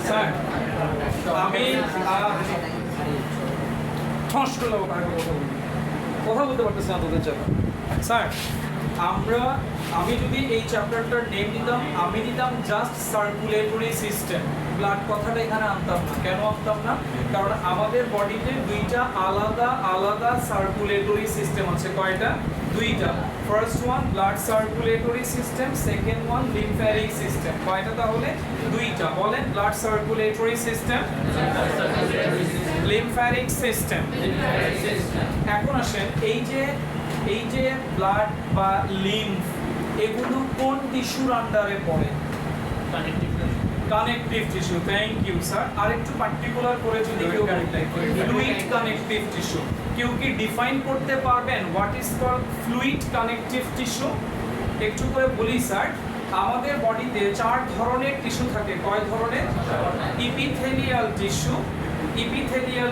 Sir আমি কথা বলতে পারতেছি না তোদের জন্য স্যার আমি যদি এই চ্যাপ্টারটার নেম দিতাম আমি দিতাম জাস্ট সার্কুলেটরি সিস্টেম ব্লাড কথাটা এখানে আনতাম না কেন আনতাম না কারণ আমাদের বডিতে দুইটা আলাদা আলাদা সার্কুলেটরি সিস্টেম আছে কয়টা দুইটা first one blood circulatory system second one lymphatic system কয়টা তাহলে দুইটা বলেন blood circulatory system lymphatic system এখন আসেন এই যে ব্লাড বা লিম্ফ এগুলো কোন টিস্যুর আন্ডারে পড়ে connective tissue thank you sir আরেকটু পার্টিকুলার করে যদি কেউ ফ্লুইড কানেকটিভ টিস্যু কেউ কি ডিফাইন করতে পারবেন what is called fluid connective tissue একটু করে বলি স্যার আমাদের বডিতে চার ধরনের টিস্যু থাকে কয় ধরনের ইপিথেলিয়াল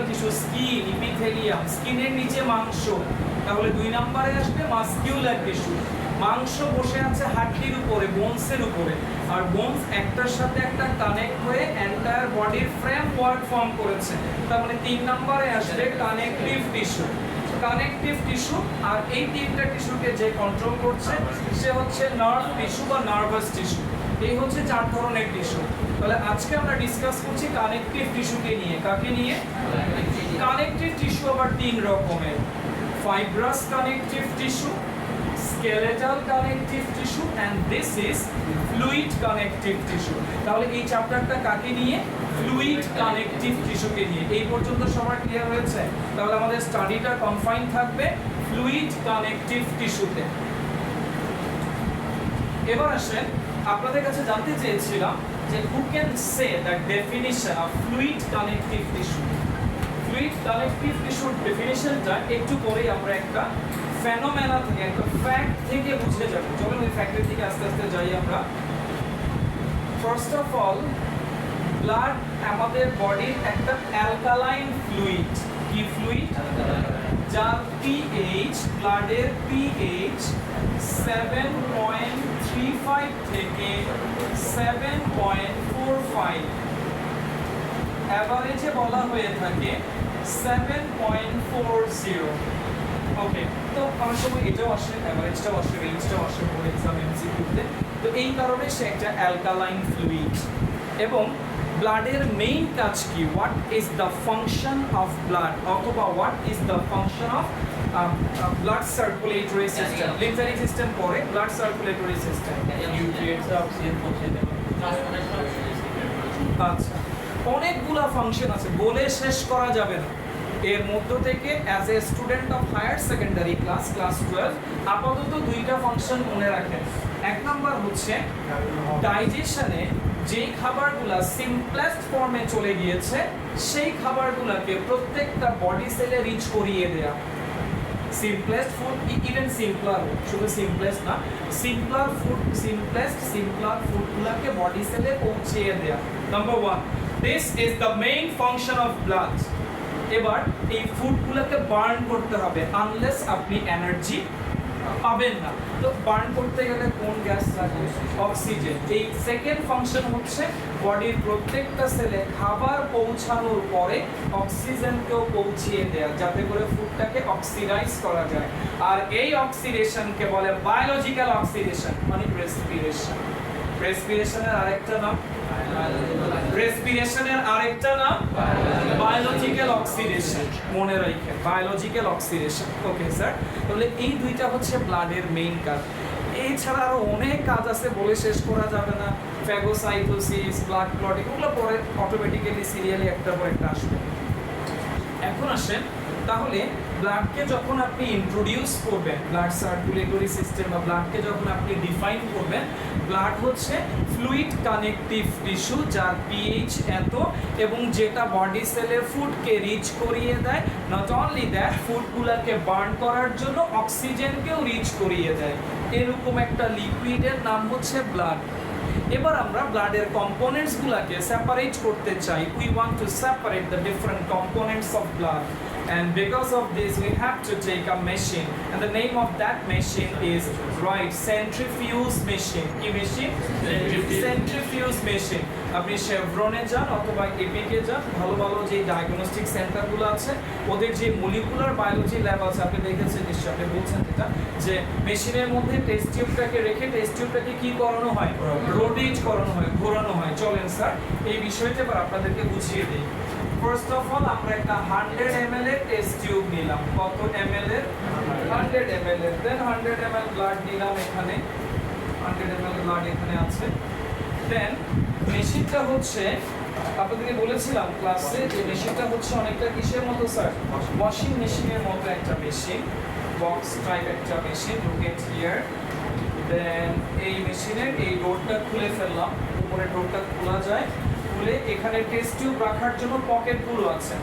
টিস্যু স্কিন ইপিথেলিয়াম স্কিনের নিচে মাংস তাহলে 2 নম্বরে আসবে মাসকিউলার টিস্যু মাংস বসে আছে হাড়টির উপরে বোনসের উপরে আর বোনস একটার সাথে একটা কানেক্ট হয়ে এন্টায়ার বডির ফ্রেমওয়ার্ক ফর্ম করেছে তার মানে 3 নম্বরে আসবে কানেকটিভ টিস্যু আর এই তিনটা টিস্যুকে যে কন্ট্রোল করছে সে হচ্ছে নার্ভ টিস্যু বা নার্ভাস টিস্যু এই হচ্ছে চার ধরনের টিস্যু তাহলে আজকে আমরা ডিসকাস করছি কানেকটিভ টিস্যুকে নিয়ে কাকে নিয়ে কানেকটিভ টিস্যু আবার 3 রকমের fibrous connective tissue, skeletal connective tissue and this is fluid connective tissue তাহলে এই চ্যাপ্টারটা কাকে নিয়ে ফ্লুইড কানেকটিভ টিস্যুকে নিয়ে এই পর্যন্ত সবার ক্লিয়ার হয়েছে তাহলে আমাদের স্টাডিটা কনফাইন থাকবে ফ্লুইড কানেকটিভ টিস্যুতে এবার আসেন আপনাদের কাছে জানতে চেয়েছিলাম যে who can say the definition of fluid connective tissue fluid connective টিস্যুর ডেফিনিশনটা একটু পরেই আমরা একটা ফেনোমেনা থেকে একটা ফ্যাক্ট থেকে বুঝে যাব চলুন ওই ফ্যাক্টের দিকে আস্তে আস্তে যাই আমরা ফার্স্ট অফ অল ব্লাড আমাদের বডির একটা অ্যালকালাইন ফ্লুইড কি ফ্লুইড যার পিএইচ ব্লাডের পিএইচ 7.35 থেকে 7.45 এভারেজে বলা হয়ে থাকে 7.40 ওকে তো অনেক সময় এটাও আসে এভারেজটাও আসে রেঞ্জটাও আসে ফর এক্সাম এমসিকিউতে তো এই কারণে সে একটা অ্যালকালাইন ফ্লুইড এবং ব্লাডের মেইন কাজ কি what is the function of blood অথবা what is the function of blood circulatory system lymphatic system পরে blood circulatory system nutrients oxygen পৌঁছে দেবে আচ্ছা অনেকগুলা ফাংশন আছে বলে শেষ করা যাবে না এর মধ্য থেকে as a student of higher secondary class 12 আপাতত দুইটা ফাংশন মনে রাখেন এক নাম্বার হচ্ছে ডাইজেশনে যে খাবারগুলা সিম্পলেস্ট ফর্মে চলে গিয়েছে সেই খাবারগুলোকে প্রত্যেকটা বডি সেলে রিচ করিয়ে দেয়া simplest food even simpler শুধু simplest না simpler food গুলোকে বডি সেলে পৌঁছিয়ে দেয়া number 1 this is the main function of blood এবার এই ফুডগুলোকে বার্ন করতে হবে আনলেস আপনি এনার্জি পাবেন না তো বার্ন করতে গেলে কোন গ্যাস লাগবে অক্সিজেন এই সেকেন্ড ফাংশন হচ্ছে বডির প্রত্যেকটা সেলে খাবার পৌঁছানোর পরে অক্সিজেনকেও পৌঁছিয়ে দেয়া যাতে করে ফুডটাকে অক্সিডাইজ করা যায় আর এই অক্সিডেশনকে বলে বায়োলজিক্যাল অক্সিডেশন মানে রেসপিরেশনের আরেকটা নাম বায়োলজিক্যাল অক্সিডেশন মনে রাখবেন বায়োলজিক্যাল অক্সিডেশন ওকে স্যার তাহলে এই দুইটা হচ্ছে ব্লাডের মেইন কাজ এছাড়া আরো অনেক কাজ আছে বলে শেষ করা যাবে না ফ্যাগোসাইটোসিস ব্লাড ক্লটিং এগুলো পরে অটোমেটিক্যালি সিরিয়ালি একটার পর একটা আসবে এখন আসেন তাহলে ব্লাডকে যখন আপনি ইন্ট্রোডিউস করবেন ব্লাড সার্কুলেটরি সিস্টেম বা ব্লাডকে যখন আপনি ডিফাইন করবেন ব্লাড হচ্ছে ফ্লুইড কানেকটিভ টিস্যু যার পিএইচ এত এবং যেটা বডি সেলের ফুডকে রিচ করিয়ে দেয় নট অনলি দ্যাট ফুডগুলোকে বার্ন করার জন্য অক্সিজেনকেও রিচ করিয়ে দেয় এরকম একটা লিকুইডের নাম হচ্ছে ব্লাড এবার আমরা ব্লাডের কম্পোনেন্টসগুলোকে সেপারেট করতে চাই we want to separate the different components of blood and because of this we have to take a machine, and the name of that machine is right centrifuge machine. কি machine? Centrifuge machine. আপনি শেভরনে যান অথবা APK যান, ভালো ভালো যে diagnostic সেন্টারগুলো আছে ওদের যে মলিকুলার বায়োলজি ল্যাব আছে আপনি দেখেছেন নিশ্চয়ই, আপনি বলছেন এটা যে মেশিনের মধ্যে টেস্ট টিউবটাকে রেখে টেস্ট টিউবটাকে কি করানো হয়, রোটেট করানো হয়, ঘোরানো হয়। চলেন স্যার এই বিষয়টা এবার আপনাদেরকে বুঝিয়ে দিই। ফার্স্ট অফ অল আমরা একটা 100 ml এর টেস্ট টিউব নিলাম। কত ml এর? 100 ml এর। দেন 100 ml ব্লাড নিলাম, এখানে 100 ml ব্লাড এখানে আছে। দেন মেশিনটা হচ্ছে আপনাদেরকে বলেছিলাম ক্লাসে যে মেশিনটা হচ্ছে অনেকটা কিসের মতো স্যার, ওয়াশিং মেশিনের মতো একটা মেশিন, বক্স টাইপ একটা machine. Look at here. Then এই মেশিনের এই ডোরটা খুলে ফেললাম, উপরে ডোরটা খোলা যায়, খুলে এখানে টেস্ট টিউব রাখার জন্য পকেটগুলো আছে।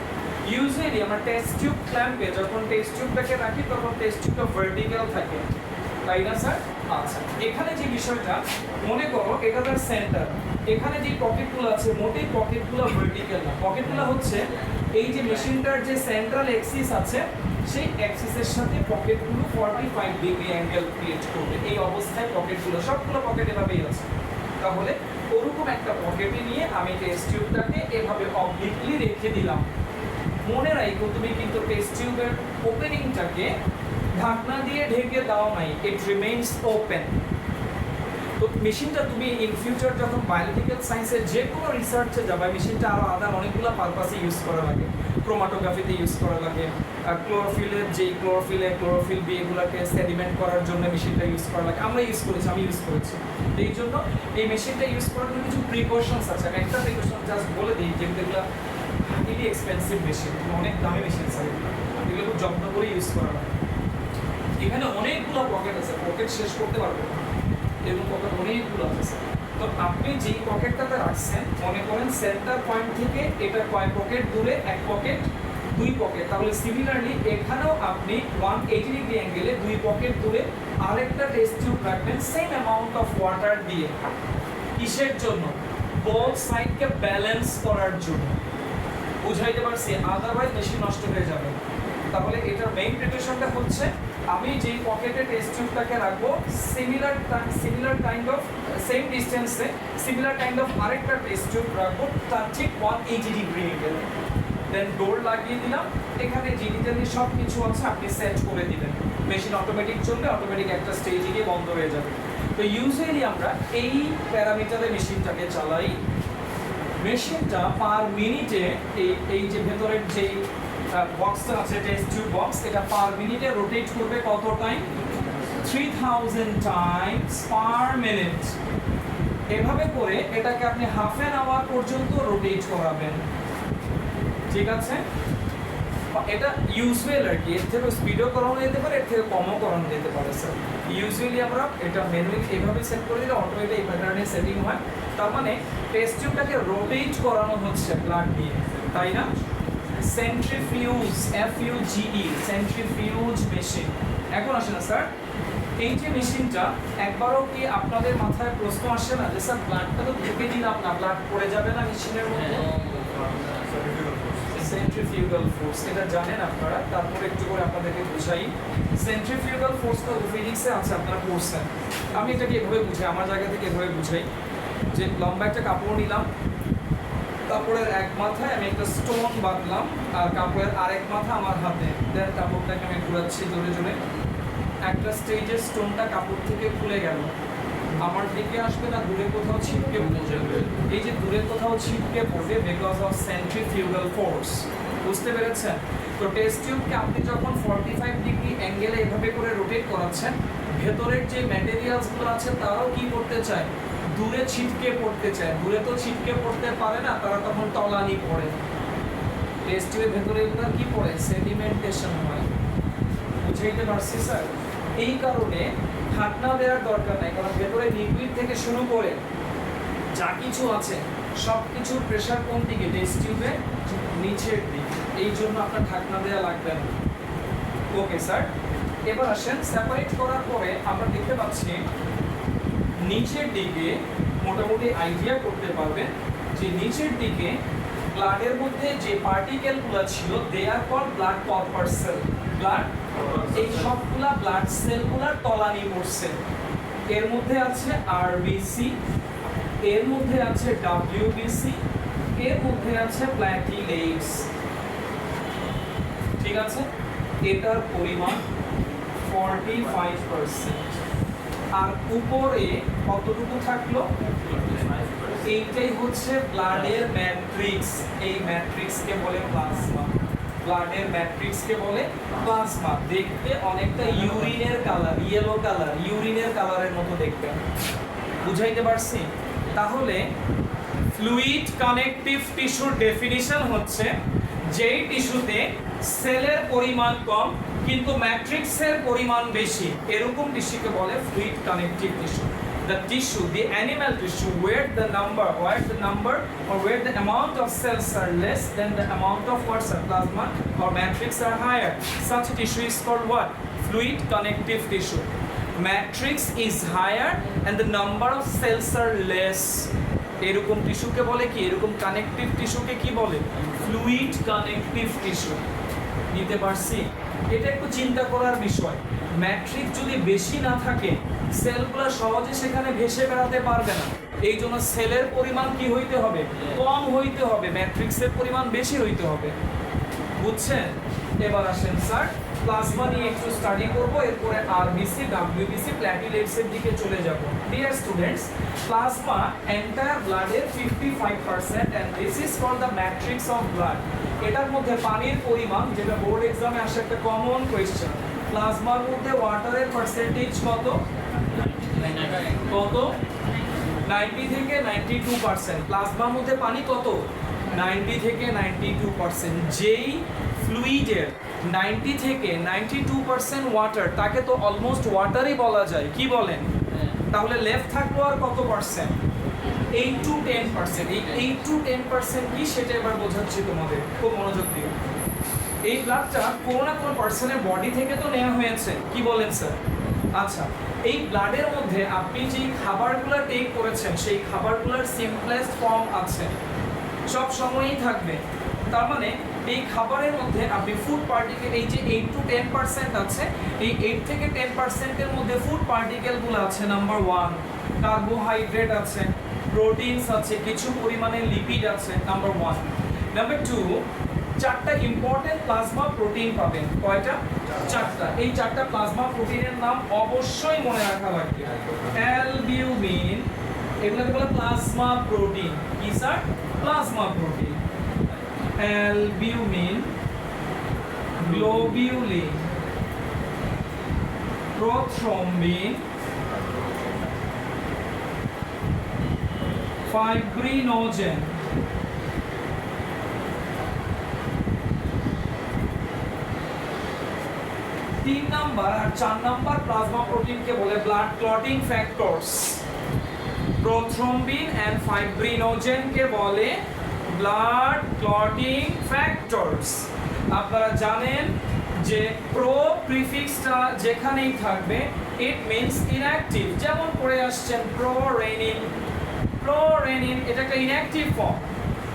ইউজুয়ালি আমরা টেস্ট টিউব ক্ল্যাম্পে যখন টেস্ট টিউবটাকে রাখি তখন টেস্ট টিউবটা ভার্টিক্যাল থাকে, তাই না স্যার? আচ্ছা, এখানে যে বিষয়টা মনে করো এটা তার সেন্টার, এখানে যে পকেটগুলো আছে মোটেই পকেটগুলো ভার্টিক্যাল না, পকেটগুলো হচ্ছে এই যে মেশিনটার যে সেন্ট্রাল অ্যাক্সিস আছে সেই অ্যাক্সিসের সাথে পকেটগুলো 45 ডিগ্রি অ্যাঙ্গেল ক্রিয়েট করবে। এই অবস্থায় পকেটগুলো সবগুলো পকেট এভাবেই আছে। তাহলে ওরকম একটা পকেটে নিয়ে আমি টেস্ট টিউবটাকে এভাবে অবলিকলি রেখে দিলাম। মনে রাখো তুমি কিন্তু টেস্ট টিউবের ওপেনিংটাকে ঢাকনা দিয়ে ঢেকে দাও নাই, ইট রিমেইনস ওপেন। তো মেশিনটা তুমি ইন ফিউচার যখন বায়োলজিক্যাল সায়েন্সের যে কোনো রিসার্চে যাবে মেশিনটা আরও আদার অনেকগুলো পারপাসে ইউজ করা লাগে, ক্রোমাটোগ্রাফিতে ইউজ করা লাগে, ক্লোরোফিলের যেই ক্লোরোফিল বি এগুলোকে সেডিমেন্ট করার জন্য মেশিনটা ইউজ করা লাগে। আমরা ইউজ করেছি, আমি ইউজ করেছি। এই জন্য এই মেশিনটা ইউজ করার জন্য কিছু প্রিকশনস আছে। আমি একটা প্রিকশন জাস্ট বলে দিই, যেগুলো হাইলি এক্সপেন্সিভ মেশিন, অনেক দামি মেশিন স্যার, এগুলো খুব যত্ন করে ইউজ করা হয়। এখানে অনেকগুলো পকেট আছে, পকেট শেষ করতে পারবো না, এরকম পকেট অনেকগুলো আছে। তো আপনি যেই পকেটটাতে রাখছেন মনে করেন সেন্টার পয়েন্ট থেকে এটা কয় পকেট দূরে, এক পকেট, দুই পকেট, তাহলে সিমিলারলি এখানেও আপনি 180 ডিগ্রি অ্যাঙ্গেলে দুই পকেট দূরে আরেকটা টেস্ট টিউব রাখবেন সেম অ্যামাউন্ট অফ ওয়াটার দিয়ে। কিসের জন্য? বোথ সাইডকে ব্যালেন্স করার জন্য। বুঝাইতে পারছি? আদারওয়াইজ মেশিন নষ্ট হয়ে যাবে। তাহলে এটার মেইন প্রিপারেশনটা হচ্ছে আমি যেই পকেটে টেস্ট টিউবটাকে রাখবো সিমিলার কাইন্ড অফ সেম ডিস্টেন্সে সিমিলার কাইন্ড অফ আরেকটা টেস্ট টিউব রাখবো তার ঠিক 180 ডিগ্রি অ্যাঙ্গেলে। দেন ডোর লাগিয়ে দিলাম, এখানে ডিজিটালি সব কিছু আছে আপনি সেট করে দিবেন, মেশিন অটোমেটিক চলবে, অটোমেটিক একটা স্টেজে গিয়ে বন্ধ হয়ে যাবে। তো ইউজুয়ালি আমরা এই প্যারামিটারে মেশিনটাকে চালাই। মেশিনটা পার মিনিটে এই যে ভেতরের যেই বক্সটা আছে টেস্ট টিউব বক্স, এটা পার মিনিটে রোটেট করবে কত টাইম? 3000 Times per minute. এভাবে করে এটাকে আপনি হাফ অ্যান আওয়ার পর্যন্ত রোটেট করাবেন, ঠিক আছে? এটা ইউজুয়াল আর কি, এর থেকে স্পিডও করানো যেতে পারে, এর থেকে কমও করানো যেতে পারে স্যার। ইউজুয়ালি আমরা এটা ম্যানুয়ালি এভাবে সেট করে দিলে অটোমেটিক এই প্যাটার্নে সেটিং হয়। তার মানে টেস্ট টিউবটাকে রোটেট করানো হচ্ছে ব্লাড দিয়ে, তাই না? Centrifuge, FUGE, centrifuge machine. এখন আসে না স্যার, এই যে মেশিনটা একবারও কি আপনাদের মাথায় প্রশ্ন আসে না যে স্যার ব্লাডটা তো ঢুকে দিলাম না, ব্লাড পড়ে যাবে না মেশিনের মধ্যে? সেন্ট্রিফিউগাল ফোর্স এটা জানেন আপনারা, তারপর একটু করে আপনাদেরকে বুঝাই। সেন্ট্রিফিউগাল ফোর্স তো ফিজিক্সে আছে, আপনারা পড়ছেন। আমি এটাকে এভাবে বুঝাই, আমার জায়গা থেকে এভাবে বুঝাই যে লম্বা একটা কাপড় নিলাম, কাপড়ের এক মাথায় আমি একটা স্টোন বাঁধলাম আর কাপড়ের আরেক মাথা আমার হাতে, দেন কাপড়টাকে আমি ঘুরাচ্ছি জোরে জোরে। একটা স্টেজে স্টোনটা কাপড় থেকে খুলে গেল, আমার দিকে আসবে না, দূরে কোথাও ছিটকে পড়বে। এই যে দূরে কোথাও ছিটকে পড়বে বিকজ অফ সেন্ট্রিফিউগাল ফোর্স। বুঝতে পেরেছেন? তো টেস্ট টিউবকে আপনি যখন 45 ডিগ্রি অ্যাঙ্গেলে এভাবে করে রোটেট করাচ্ছেন, ভেতরের যে ম্যাটেরিয়ালসগুলো আছে তারাও কি করতে চায়? দূরে ছিটকে পড়তে চায়। দূরে তো ছিটকে পড়তে পারে না, তারা তখন তলানি পড়ে। টেস্ট টিউবের ভেতরে এগুলো কি পড়ে? সেডিমেন্টেশন হয়। বুঝাইতে পারছি স্যার? এই কারণে ঢাকনা দেওয়ার দরকার নাই, কারণ ভেতরে লিকুইড থেকে শুরু করে যা কিছু আছে সব কিছুর প্রেশার কোন দিকে? টেস্ট টিউবে নিচের দিকে, এই জন্য আপনার ঢাকনা দেওয়া লাগবে না। ওকে স্যার, এবার আসেন সেপারেট করার পরে আমরা দেখতে পাচ্ছি নিচের দিকে মোটামুটি আইডিয়া করতে পারবেন যে নিচের দিকে ব্লাডের মধ্যে যে পার্টিকেলগুলো ছিল they are called blood corpuscle. Blood এই সবগুলা ব্লাড সেলগুলার তলানি পড়ছে। এর মধ্যে আছে আরবিসি, এর মধ্যে আছে ডাব্লিউবিসি, এর মধ্যে আছে প্ল্যাটিলেটস। ঠিক আছে, এটার পরিমাণ 45%। আর উপরে কতটুকু থাকলো? এইটাই হচ্ছে ব্লাডের ম্যাট্রিক্স। এই ম্যাট্রিক্সকে বলে প্লাজমা। ব্লাডের ম্যাট্রিক্সকে বলে প্লাজমা। দেখতে অনেকটা ইউরিনের কালার, ইয়েলো কালার, ইউরিনের কালারের মতো দেখতে। বুঝাইতে পারছি? তাহলে ফ্লুইড কানেকটিভ টিস্যুর ডেফিনিশন হচ্ছে যেই টিস্যুতে সেলের পরিমাণ কম কিন্তু ম্যাট্রিক্সের পরিমাণ বেশি, এরকম টিস্যুকে বলে fluid connective tissue. The tissue, the animal tissue, where the number or where the amount of cells are less than the amount of what's plasma or matrix are higher. Such a tissue is called what? Fluid connective tissue. Matrix is higher and the number of cells are less. এরকম টিস্যুকে বলে কি? এরকম connective টিস্যুকে কি বলে? Fluid connective tissue. নিতে পারছি? এটা একটু চিন্তা করার বিষয়। ম্যাট্রিক্স যদি বেশি না থাকে সেলগুলো সহজে সেখানে ভেসে বেড়াতে পারবে না। এই জন্য সেলের পরিমাণ কি হইতে হবে? কম হইতে হবে, ম্যাট্রিক্সের পরিমাণ বেশি হইতে হবে। বুঝছেন? এবার আসেন স্যার, প্লাজমা নিয়ে একটু স্টাডি করব, এরপরে আরবিসি, ডাব্লিউবিসি, প্ল্যাটিলেটস এর দিকে চলে যাব। ডিয়ার স্টুডেন্টস, প্লাজমা এন্টায়ার ব্লাডের 55% and this is called the matrix of blood. এটার মধ্যে পানির পরিমাণ, যেটা বোর্ড এক্সামে আসে একটা কমন কোয়েশ্চেন, প্লাজমার মধ্যে ওয়াটারের পার্সেন্টেজ কত? কত? 90 থেকে 92%। প্লাজমার মধ্যে পানি কত? 90 থেকে 92%। যেই ফ্লুইডের 90 থেকে 92% ওয়াটার, তাকে তো অলমোস্ট ওয়াটারই বলা যায়, কি বলেন? তাহলে লেফট থাকলো আর কত পার্সেন্ট? 8 to 10%। এই 8 to 10% কি সেটা এবার বোঝাচ্ছি তোমাদের, খুব মনোযোগ দিও। এই ব্লাডটা কোনো না কোনো পার্সনের বডি থেকে তো নেওয়া হয়েছে, কি বলেন স্যার? আচ্ছা, এই ব্লাডের মধ্যে আপনি যে খাবারগুলো টেক করেছেন সেই খাবারগুলোর সিম্পলেস্ট ফর্ম আছে, সব সময়ই থাকবে। তার মানে এই খাবারের মধ্যে আপনি ফুড পার্টিকেল, এই যে 8 to 10% আছে, এই 8 থেকে 10% এর মধ্যে ফুড পার্টিকেলগুলো আছে। নাম্বার 1 কার্বোহাইড্রেট আছে, প্রোটিনস আছে, কিছু পরিমাণে লিপিড আছে। নাম্বার 1। নাম্বার 2, 4টা ইম্পর্টেন্ট প্লাজমা প্রোটিন পাবেন। কয়টা? 4টা। এই 4টা প্লাজমা প্রোটিনের নাম অবশ্যই মনে রাখা লাগবে। অ্যালবিউমিন, এগুলোকে বলে প্লাজমা প্রোটিন। কি sir? Plasma protein. Albumin, globulin, prothrombin, fibrinogen, 3 number আর 4 নাম্বার প্লাজমা প্রোটিনকে বলে blood clotting factors. Prothrombin and ফাইব্রিনোজেনকে বলে ব্লাড ক্লটিং ফ্যাক্টরস। আপনারা জানেন যে প্রো প্রিফিক্সটা যেখানেই থাকবে ইট মিন্স ইনঅ্যাক্টিভ। যেমন পড়ে আসছেন প্রোরেনিন, প্রোরেনিন এটা একটা ইনঅ্যাক্টিভ ফর্ম,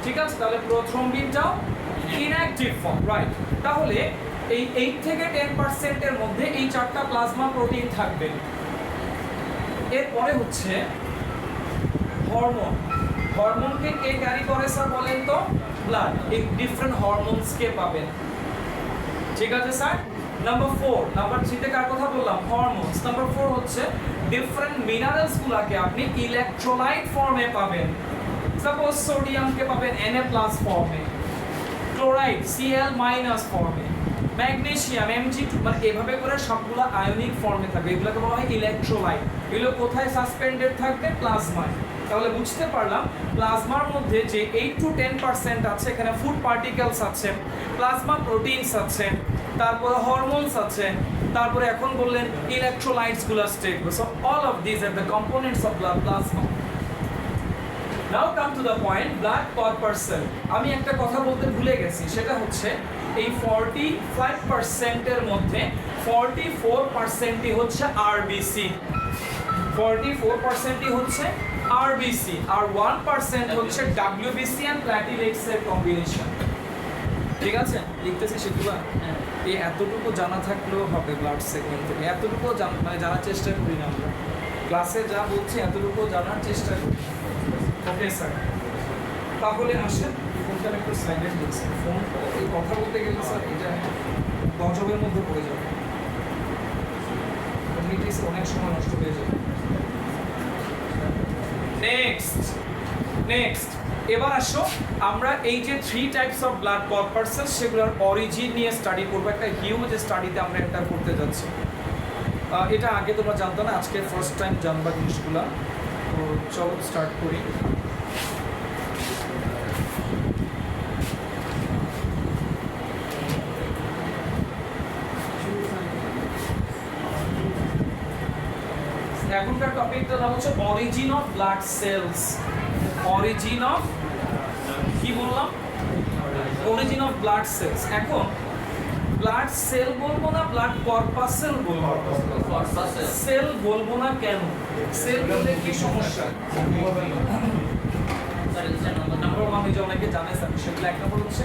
ঠিক আছে? তাহলে প্রোথ্রম্বিনটাও ইনঅ্যাক্টিভ ফর্ম, রাইট? তাহলে এই 8 থেকে 10% এর মধ্যে এই 4টা প্লাজমা প্রোটিন থাকবে। এরপরে হচ্ছে হরমোন। হরমোনকে কে ক্যারি করে স্যার বলেন তো? ব্লাড। এই ডিফারেন্ট হরমোনসকে পাবেন, ঠিক আছে স্যার? নাম্বার 4, নাম্বার 3 তে কার কথা বললাম? হরমোনস। নাম্বার 4 হচ্ছে ডিফারেন্ট মিনারেলস গুলাকে আপনি ইলেকট্রোলাইট ফর্মে পাবেন। সাপোজ সোডিয়ামকে পাবেন Na+ ফর্মে, ক্লোরাইড Cl- ফর্মে, ম্যাগনেসিয়াম Mg2, মানে এভাবে করে সবগুলো আয়নিক ফর্মে থাকবে। এগুলোকে বলা হয় ইলেকট্রোলাইট। এগুলো কোথায় সাসপেন্ডেড থাকবে? প্লাজমায়। তাহলে বুঝতে পারলাম প্লাজমার মধ্যে যে 8 to 10% আছে, এখানে ফুড পার্টিকেলস আছে, প্লাজমা প্রোটিনস আছে, তারপরে হরমোনস আছে, তারপরে এখন বললেন ইলেকট্রোলাইটস গুলো state. So all of this are the components of plasma. Now come to the point, blood corpuscle. আমি একটা কথা বলতে ভুলে গেছি, সেটা হচ্ছে এই 45% এর মধ্যে 44%ই হচ্ছে আরবিসি। 44%ই হচ্ছে আরবিসি, আর 1% হচ্ছে ডাব্লিউবিসি এন্ড প্ল্যাটিলেটস এর কম্বিনেশন। ঠিক আছে, লিখতেছি সেগুলো। এই এতটুকু জানা থাকলেও হবে ব্লাড সেগমেন্ট থেকে, এতটুকু মানে জানার চেষ্টা করি না আমরা ক্লাসে, যা বলছি এতটুকু জানার চেষ্টা করি। ওকে স্যার, তাহলে আসেন ফোনটা একটু সাইলেন্ট দিচ্ছি। ফোন এই কথা বলতে গেলে স্যার এটা গজবের মধ্যে পড়ে যাবে, এমনিতেই অনেক সময় নষ্ট হয়ে যাবে। নেক্সট এবার আসো আমরা এই যে 3 টাইপস অফ ব্লাড কর্পাসেলস সেগুলোর অরিজিন নিয়ে স্টাডি করবো। একটা হিউজ স্টাডিতে আমরা এন্টার করতে যাচ্ছি। এটা আগে তোমরা জানতো না, আজকে ফার্স্ট টাইম জানবা জিনিসগুলো। তো চলো স্টার্ট করি। এখনকার টপিকটার নাম হচ্ছে origin of blood cells. Origin of কি বললাম? Origin of blood cells. এখন ব্লাড সেল বলবো না, ব্লাড কর্পাসেল বলবো। সেল বলবো না কেন? সেল বলতে কি সমস্যা? নাম্বার ওয়ান, যে অনেকে জানে স্যার সেগুলো এক নম্বর হচ্ছে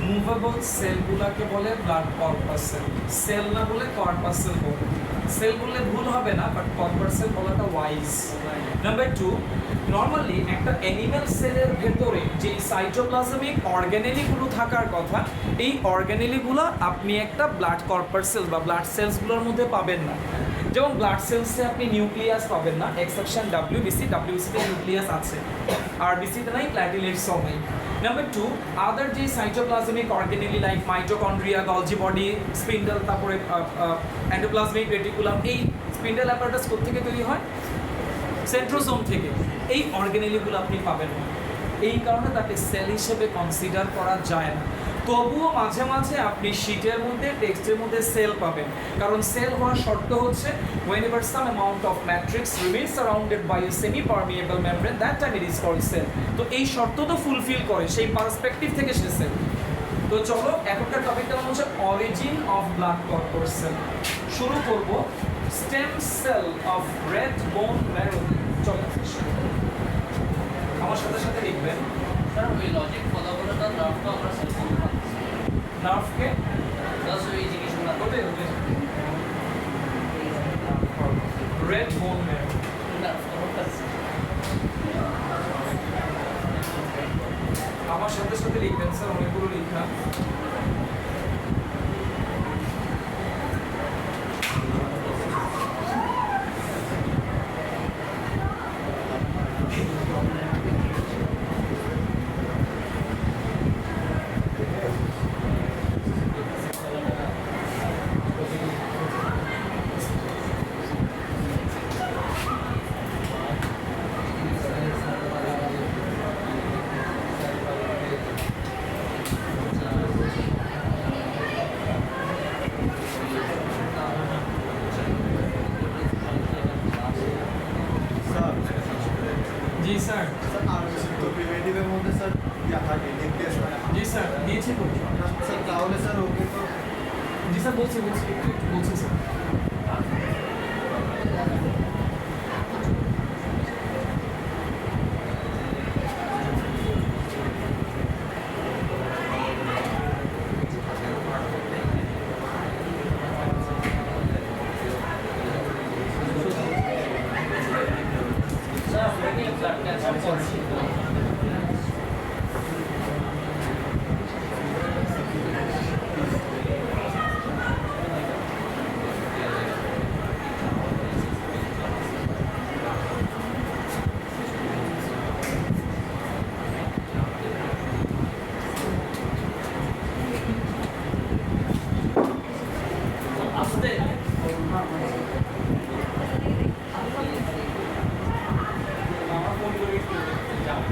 মুভেবল সেলগুলোকে বলে ব্লাড কর্পাসেল। সেল না বলে কর্পাসেল বলে। সেল বললে ভুল হবে না, বাট কর্পাসেল বলাটা ওয়াইজ। নাম্বার টু, নর্মালি একটা অ্যানিম্যাল সেলের ভেতরে যে সাইটোপ্লাজমিক অর্গানেলিগুলো থাকার কথা, এই অর্গানেলিগুলো আপনি একটা ব্লাড কর্পাসেল বা ব্লাড সেলসগুলোর মধ্যে পাবেন না। যেমন ব্লাড সেলসে আপনি নিউক্লিয়াস পাবেন না, এক্সেপশন ডাব্লিউবিসিতে নিউক্লিয়াস আছে, আরবিসিতে নাই, প্ল্যাটিলেটসও নাই। নাম্বার টু, আদার যে cytoplasmic organelle like mitochondria, Golgi body, spindle, তারপরে এন্ডোপ্লাজমিক রেটিকুলাম, এই স্পিন্ডল অ্যাপারেটাস কোত্থেকে তৈরি হয়? সেন্ট্রোসোম থেকে। এই অর্গানেলিগুলো আপনি পাবেন না, এই কারণে তাকে সেল হিসেবে কনসিডার করা যায় না। তবুও মাঝে মাঝে আপনি শীটের মধ্যে, টেক্সটের মধ্যে সেল পাবেন, কারণ সেল হওয়ার শর্ত হচ্ছে whenever some amount of matrix remains surrounded by a semi permeable membrane, that time it is called cell। তো এই শর্ত তো ফুলফিল করে, সেই পার্সপেক্টিভ থেকে সে সেল। তো চলো এখনকার টপিকটা হচ্ছে অরিজিন অফ ব্লাড কর্পাসেল। শুরু করব stem cell of red bone marrow. চলো আমার সাথে সাথে লিখবেন স্যার, ওই লজিক ফলো করে তার নার্ভটা আমরা সেল করব। নার্ভকে প্লাস ওই জিনিসগুলো ওতে রেড বোন ম্যারো। আমার সাথে সাথে লিখবেন স্যার, অনেকগুলো লিখা। জি স্যার। তো প্রিভেন্টিভের মধ্যে স্যার ইয়া থাকে নিউক্লিয়াস মানে জি স্যার, দিয়েছি তো স্যার, তাহলে স্যার ওকে তো জি স্যার, বলছি একটু বলছি স্যার। স্যার, আমরা কি ব্লাড ক্যান্সার করছি? আসতে আমার ফোন করে একটু যাবে।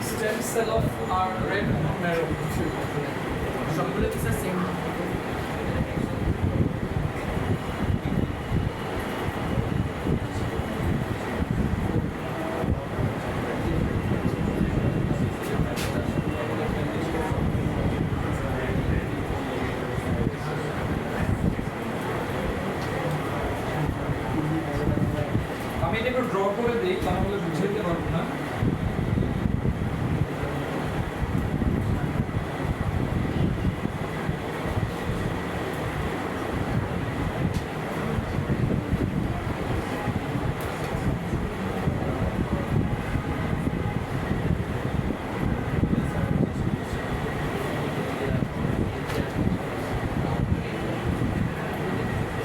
Stem cell of our red bone marrow. সবগুলো কি স্যার সেম? আমি এটা একটু ড্র করে দিই, তা নাহলে বুঝে দিতে পারবো না।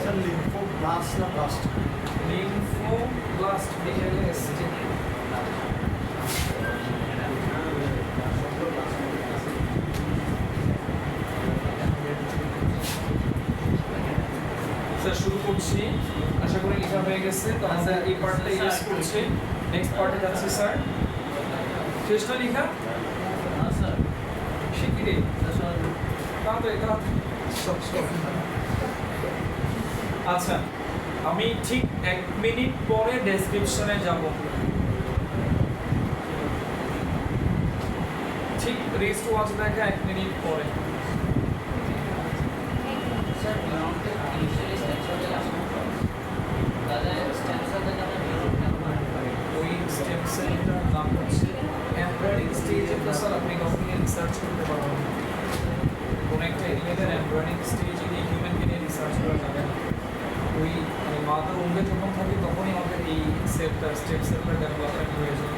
স্যার লিম্ফোব্লাস্ট না ব্লাস্ট? লিম্ফোব্লাস্ট BLAST। স্যার শুরু করছি, আশা করি লেখা হয়ে গেছে। তো আমরা এই পার্টটা ইউজ করছি, নেক্সট পার্টে যাচ্ছি স্যার। শেষ না লেখা? হ্যাঁ স্যার। শিখি রে স্যার তাড়াতাড়ি তাড়াতাড়ি সব সব। আচ্ছা, আমি ঠিক 1 মিনিট পরে ডেসক্রিপশনে যাব। ঠিক রেস্ট ওয়াচ দেখা 1 মিনিট পরে। স্যার গ্রাউন্ডে ইনিশিয়ালি স্টেম সেল আসে তাহলে স্টেম সেল থেকে আমরা নিউরন ব্যবহার করি। ওই স্টেম সেলটার নাম হচ্ছে এমব্রায়োনিক স্টেজে। তো স্যার আপনি কখনই রিসার্চ করতে পারবেন না। কোনো একটা এলিমেন্টের এমব্রায়োনিক স্টেজে গিয়ে হিউম্যানকে নিয়ে রিসার্চ করা যাবে না। ওই মানে মাদার উম্বে যখন থাকে তখনই আমাদের এই সেলটা স্টেম সেলটা ডেভেলপমেন্ট হয়ে যায়।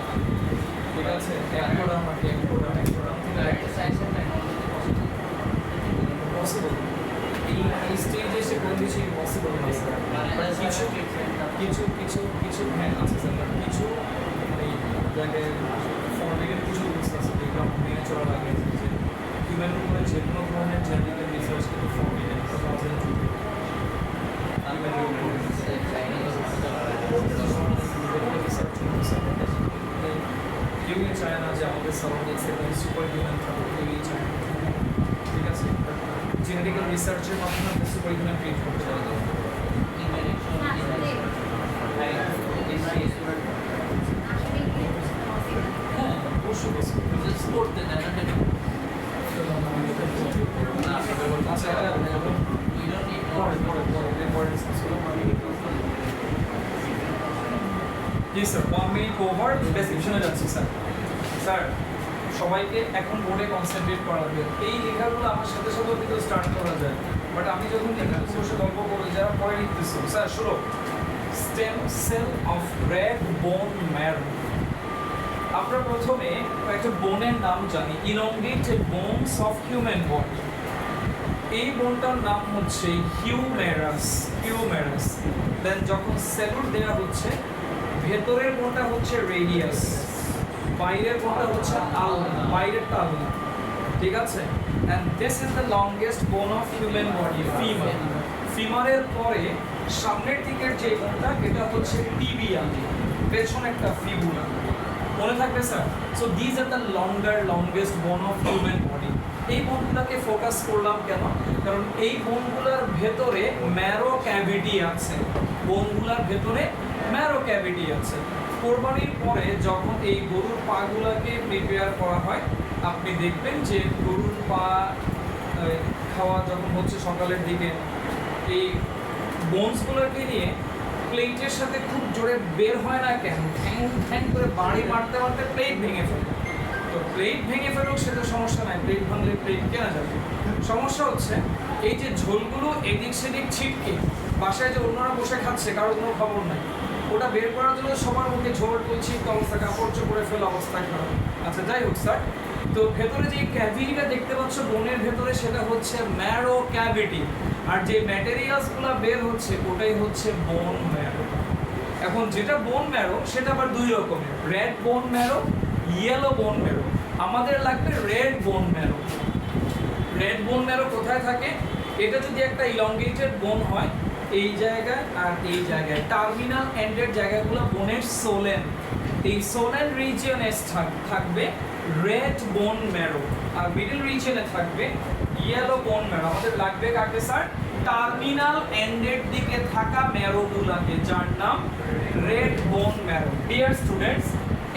ঠিক আছে, একোডাম আর কি, একোডাম থেকে একটা সাইজের টেকনোলজি পসিবল। পসিবল। এই স্টেজে এসে কোনো কিছু ইম্পসিবল না স্যার। মানে কিছু কিছু কিছু কিছু হ্যাঁ আছে স্যার, কিছু মানে জায়গায় ফর্মেটের কিছু রুলস আছে যেগুলো আমাকে মেনে চলা লাগে। যে হিউম্যানের উপরে যে কোনো ধরনের জেনেটিক্যাল রিসার্চ কিন্তু ফর্মেটেড কেউই চায় না যে আমাদের সারাউন্ডিংসে সুপার হিউম্যান থাকুক, কেউই চায় না। ঠিক আছে, জেনেটিক্যাল রিসার্চের মাধ্যমে আমরা সুপার হিউম্যান ক্রিয়েট করতে পারি। হ্যাঁ অবশ্যই করতে দেন আচ্ছা পরে পরে পরে পরে ডিসকাস করবো। জি স্যার, 1 মিনিট ওভার, ডেসক্রিপশনে যাচ্ছি স্যার। স্যার সবাইকে এখন বোর্ডে কনসেন্ট্রেট করা হবে। এই লেখাগুলো আমার সাথে সাথে কিন্তু স্টার্ট করা যায়, বাট আমি যখন লেখাগুলো বসে গল্প করি যারা পরে লিখতেছো। স্যার শুরু, stem cell of red bone marrow. আমরা প্রথমে একটা বোনের নাম জানি, elongated bones of human body. এই বোনটার নাম হচ্ছে হিউমেরাস। হিউমেরাস দেন যখন সেলুল দেওয়া হচ্ছে, ভেতরের বোনটা হচ্ছে রেডিয়াস, বাইরের বোনটা হচ্ছে আলনা, বাইরেরটা আলনা। ঠিক আছে, and this is the longest bone of human body, femur. ফিমারের পরে সামনের দিকের যে বোনটা এটা হচ্ছে টিবিয়া, পেছনে একটা ফিবুলা। মনে থাকবে sir? So these are the longest bone of human body. এই বোনগুলোকে ফোকাস করলাম কেন? কারণ এই বোনগুলোর ভেতরে ম্যারো ক্যাভিটি আছে। বোনগুলোর ভেতরে ম্যারো ক্যাভিটি আছে। কোরবানির পরে যখন এই গরুর পাগুলোকে প্রিপেয়ার করা হয়, আপনি দেখবেন যে গরুর পা খাওয়া যখন হচ্ছে সকালের দিকে, এই বোনসগুলোকে নিয়ে প্লেটের সাথে খুব জোরে বের হয় না কেন, ঠ্যাং ঠ্যাং করে বাড়ি মারতে মারতে প্লেট ভেঙে ফেলে। তো প্লেট ভেঙে ফেলুক সে তো সমস্যা নাই, প্লেট ভাঙলে প্লেট কেনা যাবে। সমস্যা হচ্ছে এই যে ঝোলগুলো এদিক সেদিক ছিটকে বাসায় যে অন্যরা বসে খাচ্ছে কারোর কোনো খবর নাই, ওটা বের করার জন্য সবার মুখে ঝোল তুলছি অবস্থা, কাপড় চোপড়ে ফেলে অবস্থা খারাপ। আচ্ছা যাই হোক স্যার, তো ভেতরে যে ক্যাভিটিটা দেখতে পাচ্ছ বোনের ভেতরে সেটা হচ্ছে ম্যারো ক্যাভিটি, আর যে ম্যাটেরিয়ালসগুলো বের হচ্ছে ওটাই হচ্ছে বোন ম্যারো। এখন যেটা বোন ম্যারো সেটা আবার দুই রকমের, red bone marrow, yellow bone marrow. আমাদের লাগবে red bone marrow. Red bone marrow কোথায় থাকে? এটা যদি একটা ইলংগেটেড বোন হয় এই জায়গায় আর এই জায়গায়, টার্মিনাল এন্ডের জায়গাগুলো বোনের সোলেন, এই সোলেন রিজিয়নে থাকবে রেড বোন ম্যারো, আর মিডল রিজিয়নে থাকবে ইয়েলো বোন ম্যারো। আমাদের লাগবে কাকে স্যার? টার্মিনাল এন্ডের দিকে থাকা ম্যারোগুলোকে, যার নাম red bone marrow. Dear students,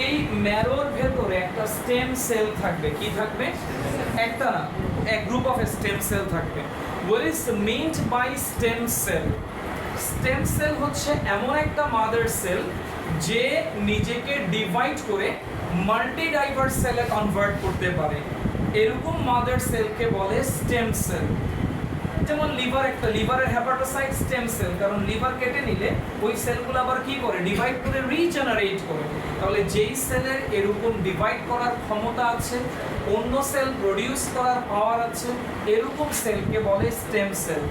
এই ম্যারোর ভেতরে একটা স্টেম সেল থাকবে। কি থাকবে? একটা না, এক গ্রুপ অফ স্টেম সেল থাকবে। What is meant by stem cell? Stem cell হচ্ছে এমন একটা মাদার সেল যে নিজেকে ডিভাইড করে মাল্টি ডাইভার সেলে কনভার্ট করতে পারে, এরকম মাদার সেলকে বলে স্টেম সেল। যেমন লিভার, একটা লিভারের হেপাটোসাইট স্টেম সেল, কারণ লিভার কেটে নিলে ওই সেলগুলো আবার কি করে? ডিভাইড করে রিজেনারেট করে। তাহলে যেই সেলের এরকম ডিভাইড করার ক্ষমতা আছে, অন্য সেল প্রডিউস করার পাওয়ার আছে, এরকম সেলকে বলে স্টেম সেল।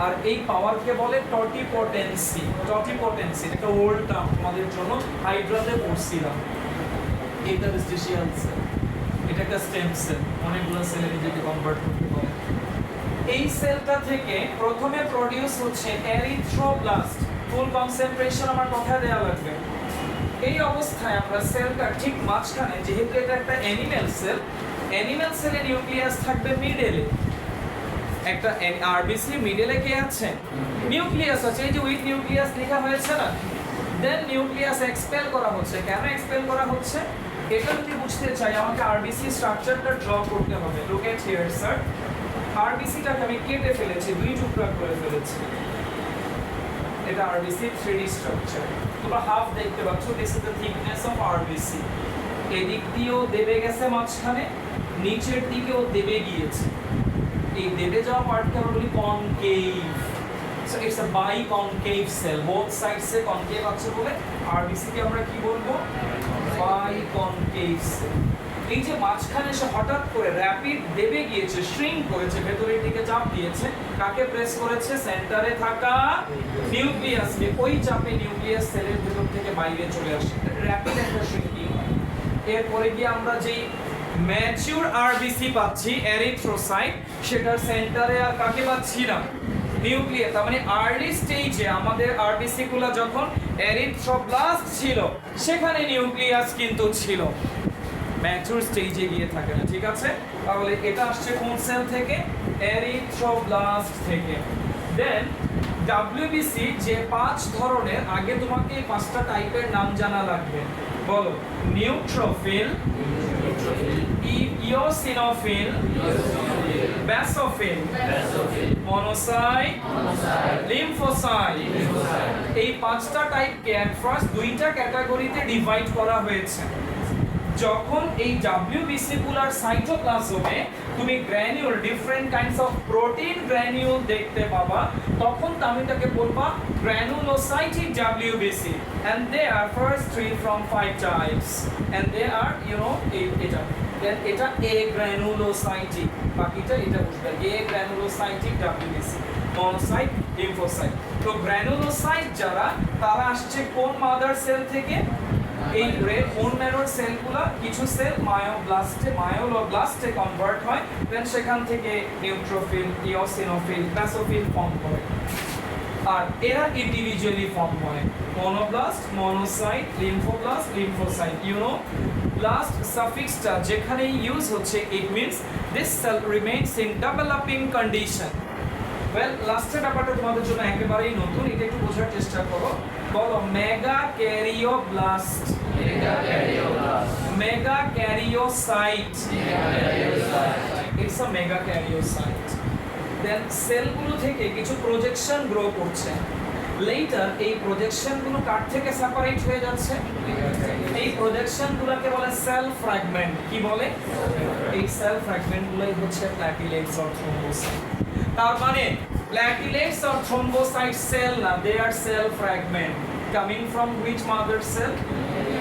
আর এই পাওয়ারকে বলে টটিপটেন্সি। টটিপটেন্সি একটা ওল্ড টার্ম আমাদের জন্য, হাইড্রাতে পড়ছিলাম। ইন্টারস্টিশিয়াল সেল, এটা একটা স্টেম সেল, অনেকগুলো সেলে নিজেকে কনভার্ট করতে পারে। এই সেলটা থেকে প্রথমে প্রডিউস হচ্ছে এরিথ্রোব্লাস্ট। ফুল কনসেন্ট্রেশন আমার কথায় দেওয়া লাগবে। এই অবস্থায় আমরা সেলটা ঠিক মাঝখানে, যেহেতু এটা একটা অ্যানিম্যাল সেল, অ্যানিম্যাল সেলে নিউক্লিয়াস থাকবে মিডলে। একটা আরবিসি মিডলে কে আছে? নিউক্লিয়াস আছে, এই যে উইথ নিউক্লিয়াস লেখা হয়েছে না। দেন নিউক্লিয়াস এক্সপেল করা হচ্ছে। কেন এক্সপেল করা হচ্ছে এটা যদি বুঝতে চাই আমাকে আরবিসি স্ট্রাকচারটা ড্র করতে হবে। লুক এট হিয়ার স্যার, আরবিসিটাকে আমি কেটে ফেলেছি, দুই টুকরা করে ফেলেছি। এটা আরবিসি 3D স্ট্রাকচার। তোমরা হাফ দেখতে পাচ্ছ, this is the thickness of RBC. এদিক দিয়েও দেবে গেছে মাঝখানে, নিচের দিকেও দেবে গিয়েছে। এই দেবে যাওয়া পার্টকে আমরা বলি concave. So it's a biconcave cell, both সাইডসে কনকেভ আছে বলে আরবিসি কে আমরা কি বলবো? Biconcave cell. এই যে মাঝখানে এসে হঠাৎ করে র্যাপিড দেবে গিয়েছে, শ্রিঙ্ক করেছে, ভেতরের দিকে চাপ দিয়েছে, কাকে প্রেস করেছে? সেন্টারে থাকা নিউক্লিয়াসকে। ওই চাপে নিউক্লিয়াস সেলের ভেতর থেকে বাইরে চলে আসে, র্যাপিড একটা শ্রিঙ্কিং হয়। এরপরে গিয়ে আমরা যেই ম্যাচিউর আরবিসি পাচ্ছি, এরিথ্রোসাইট, সেটার সেন্টারে আর কাকে পাচ্ছি না? নিউক্লিয়াস। তার মানে আর্লি স্টেজে আমাদের আরবিসি গুলো যখন এরিথ্রোব্লাস্ট ছিল সেখানে নিউক্লিয়াস কিন্তু ছিল, ম্যাচিউর স্টেজে গিয়ে থাকে না। ঠিক আছে, তাহলে এটা আসছে কোন সেল থেকে? এরিথ্রোব্লাস্ট থেকে। দেন ডব্লিউবিসি যে 5 ধরনের, আগে তোমাকে এই 5টা টাইপের নাম জানা লাগবে। বলো, neutrophil, eosinophil, basophil, monocyte, lymphocyte. এই 5টা টাইপকে এট ফার্স্ট 2টা ক্যাটাগরিতে ডিভাইড করা হয়েছে। যখন এই ডাব্লিউবিসিকুলার সাইটোপ্লাজমে তুমি granule, different kinds of protein granule দেখতে পাবা, তখন তুমি তাকে বলবা গ্র্যানুলোসাইটিক WBC, and they are first 3 from 5 types, and they are এটা দেন এটা এ গ্র্যানুলোসাইটিক, বাকিটা এটা বুঝবে, এ গ্র্যানুলোসাইটিক ডাব্লিউবিসি, মনোসাইট, লিম্ফোসাইট। তো গ্র্যানুলোসাইট যারা, তারা আসছে কোন মাদার সেল থেকে? এই রেড বোন ম্যারোর সেলগুলো, কিছু সেল মায়োলোব্লাস্টে কনভার্ট হয়, দেন সেখান থেকে নিউট্রোফিল, ইওসিনোফিল, বেসোফিল ফর্ম করে। আর এরা ইন্ডিভিজুয়ালি ফর্ম হয়, monoblast, monocyte, lymphoblast, lymphocyte. Blast সাফিক্সটা যেখানে ইউজ হচ্ছে, it means this cell remains in developing condition. Well, লাস্টের ব্যাপারটা তোমাদের জন্য একেবারেই নতুন, এটা একটু বোঝার চেষ্টা করো। বলো, megakaryoblast, megakaryocyte, it's a megakaryocyte. Then সেলগুলো থেকে কিছু প্রজেকশন গ্রো করছে। লেটার এই প্রজেকশনগুলো কার থেকে সেপারেট হয়ে যাচ্ছে? এই প্রজেকশনগুলোকে বলে সেল ফ্র্যাগমেন্ট। কি বলে? এই সেল ফ্র্যাগমেন্টগুলোই হচ্ছে প্ল্যাটিলেটস অর থ্রোম্বোসাইট। তার মানে platelets or thrombocyte cell না, they are cell fragment coming from which mother cell?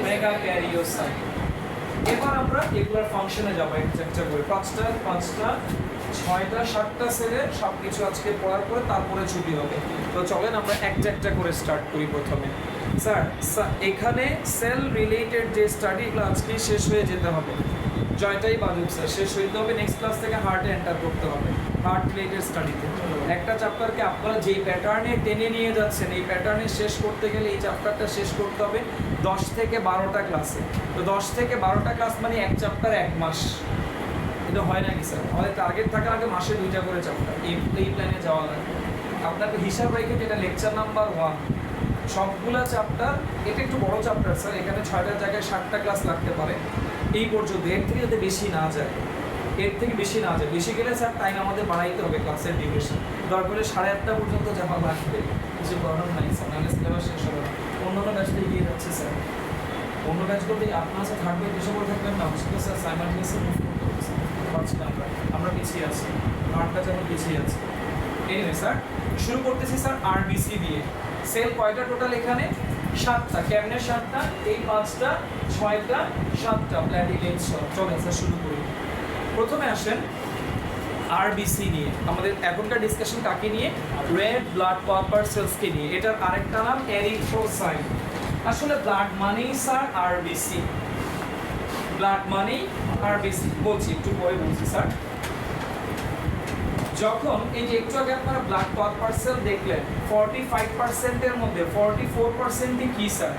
Megakaryocyte. এবার আমরা এগুলোর ফাংশনে যাব একটা করে। পাঁচটা 6টা 7টা সেলের সবকিছু আজকে পড়ার পরে তারপরে ছুটি হবে। তো চলেন আমরা একটা করে স্টার্ট করি প্রথমে। স্যার এখানে সেল রিলেটেড যে স্টাডিগুলো আজকে শেষ হয়ে যেতে হবে, জয়টাই বাজুক স্যার, শেষ হইতে হবে। নেক্সট ক্লাস থেকে হার্টে এন্টার করতে হবে, হার্ট রিলেটেড স্টাডিতে। একটা চ্যাপ্টারকে আপনারা যেই প্যাটার্নে টেনে নিয়ে যাচ্ছেন, এই প্যাটার্নে শেষ করতে গেলে এই চ্যাপ্টারটা শেষ করতে হবে 10 থেকে 12টা ক্লাসে। তো 10 থেকে 12টা ক্লাস মানে এক চ্যাপ্টার 1 মাস। এটা হয় নাকি স্যার? আমাদের টার্গেট থাকার আগে মাসে 2টা করে চ্যাপ্টার, এই প্ল্যানে যাওয়া লাগে। আপনাকে হিসাব রেখে যেটা লেকচার নাম্বার 1 সবগুলা চ্যাপ্টার, এটা একটু বড় চ্যাপ্টার স্যার, এখানে 6টার জায়গায় 7টা ক্লাস লাগতে পারে এই পর্যন্ত। এর থেকে যাতে বেশি না যায়, বেশি গেলে স্যার টাইম আমাদের বাড়াইতে হবে ক্লাসের ডিউরেশন। দরকার হলে 8:30 পর্যন্ত যাওয়া লাগবে, কিছু করার নাই স্যার, নাহলে সিলেবাস শেষ হবে না। অন্যান্য ব্যাচটা এগিয়ে যাচ্ছে স্যার, অন্য ব্যাচগুলোতে আপনার স্যার থাকবে, বেশি করে থাকবেন না, সেটা স্যার সাইমালটেনিয়াসলি মুভ করতে হচ্ছে, পারছি না আমরা পিছিয়ে আছি, 8 ব্যাচ আমরা পিছিয়ে আছি। এনিওয়ে স্যার শুরু করতেছি স্যার আরবিসি দিয়ে। সেল কয়টা টোটাল এখানে? 7টা। কেমনে 7টা? এই 5টা 6টা 7টা প্ল্যাটিলেটস। চলেন স্যার শুরু করি। প্রথমে আসেন আরবিসি নিয়ে। আমাদের এখনকার ডিসকাশন কাকে নিয়ে? রেড ব্লাড পারপার সেলসকে নিয়ে। এটার আরেকটা নাম এরিথ্রোসাইট। আসলে ব্লাড মানেই স্যার আরবিসি, ব্লাড মানেই আরবিসি। বলছি একটু পরে বলছি স্যার। যখন এই যে একটু আগে আপনারা ব্লাড পারপার সেল দেখলেন, 45%-এর মধ্যে 44%ই কি স্যার?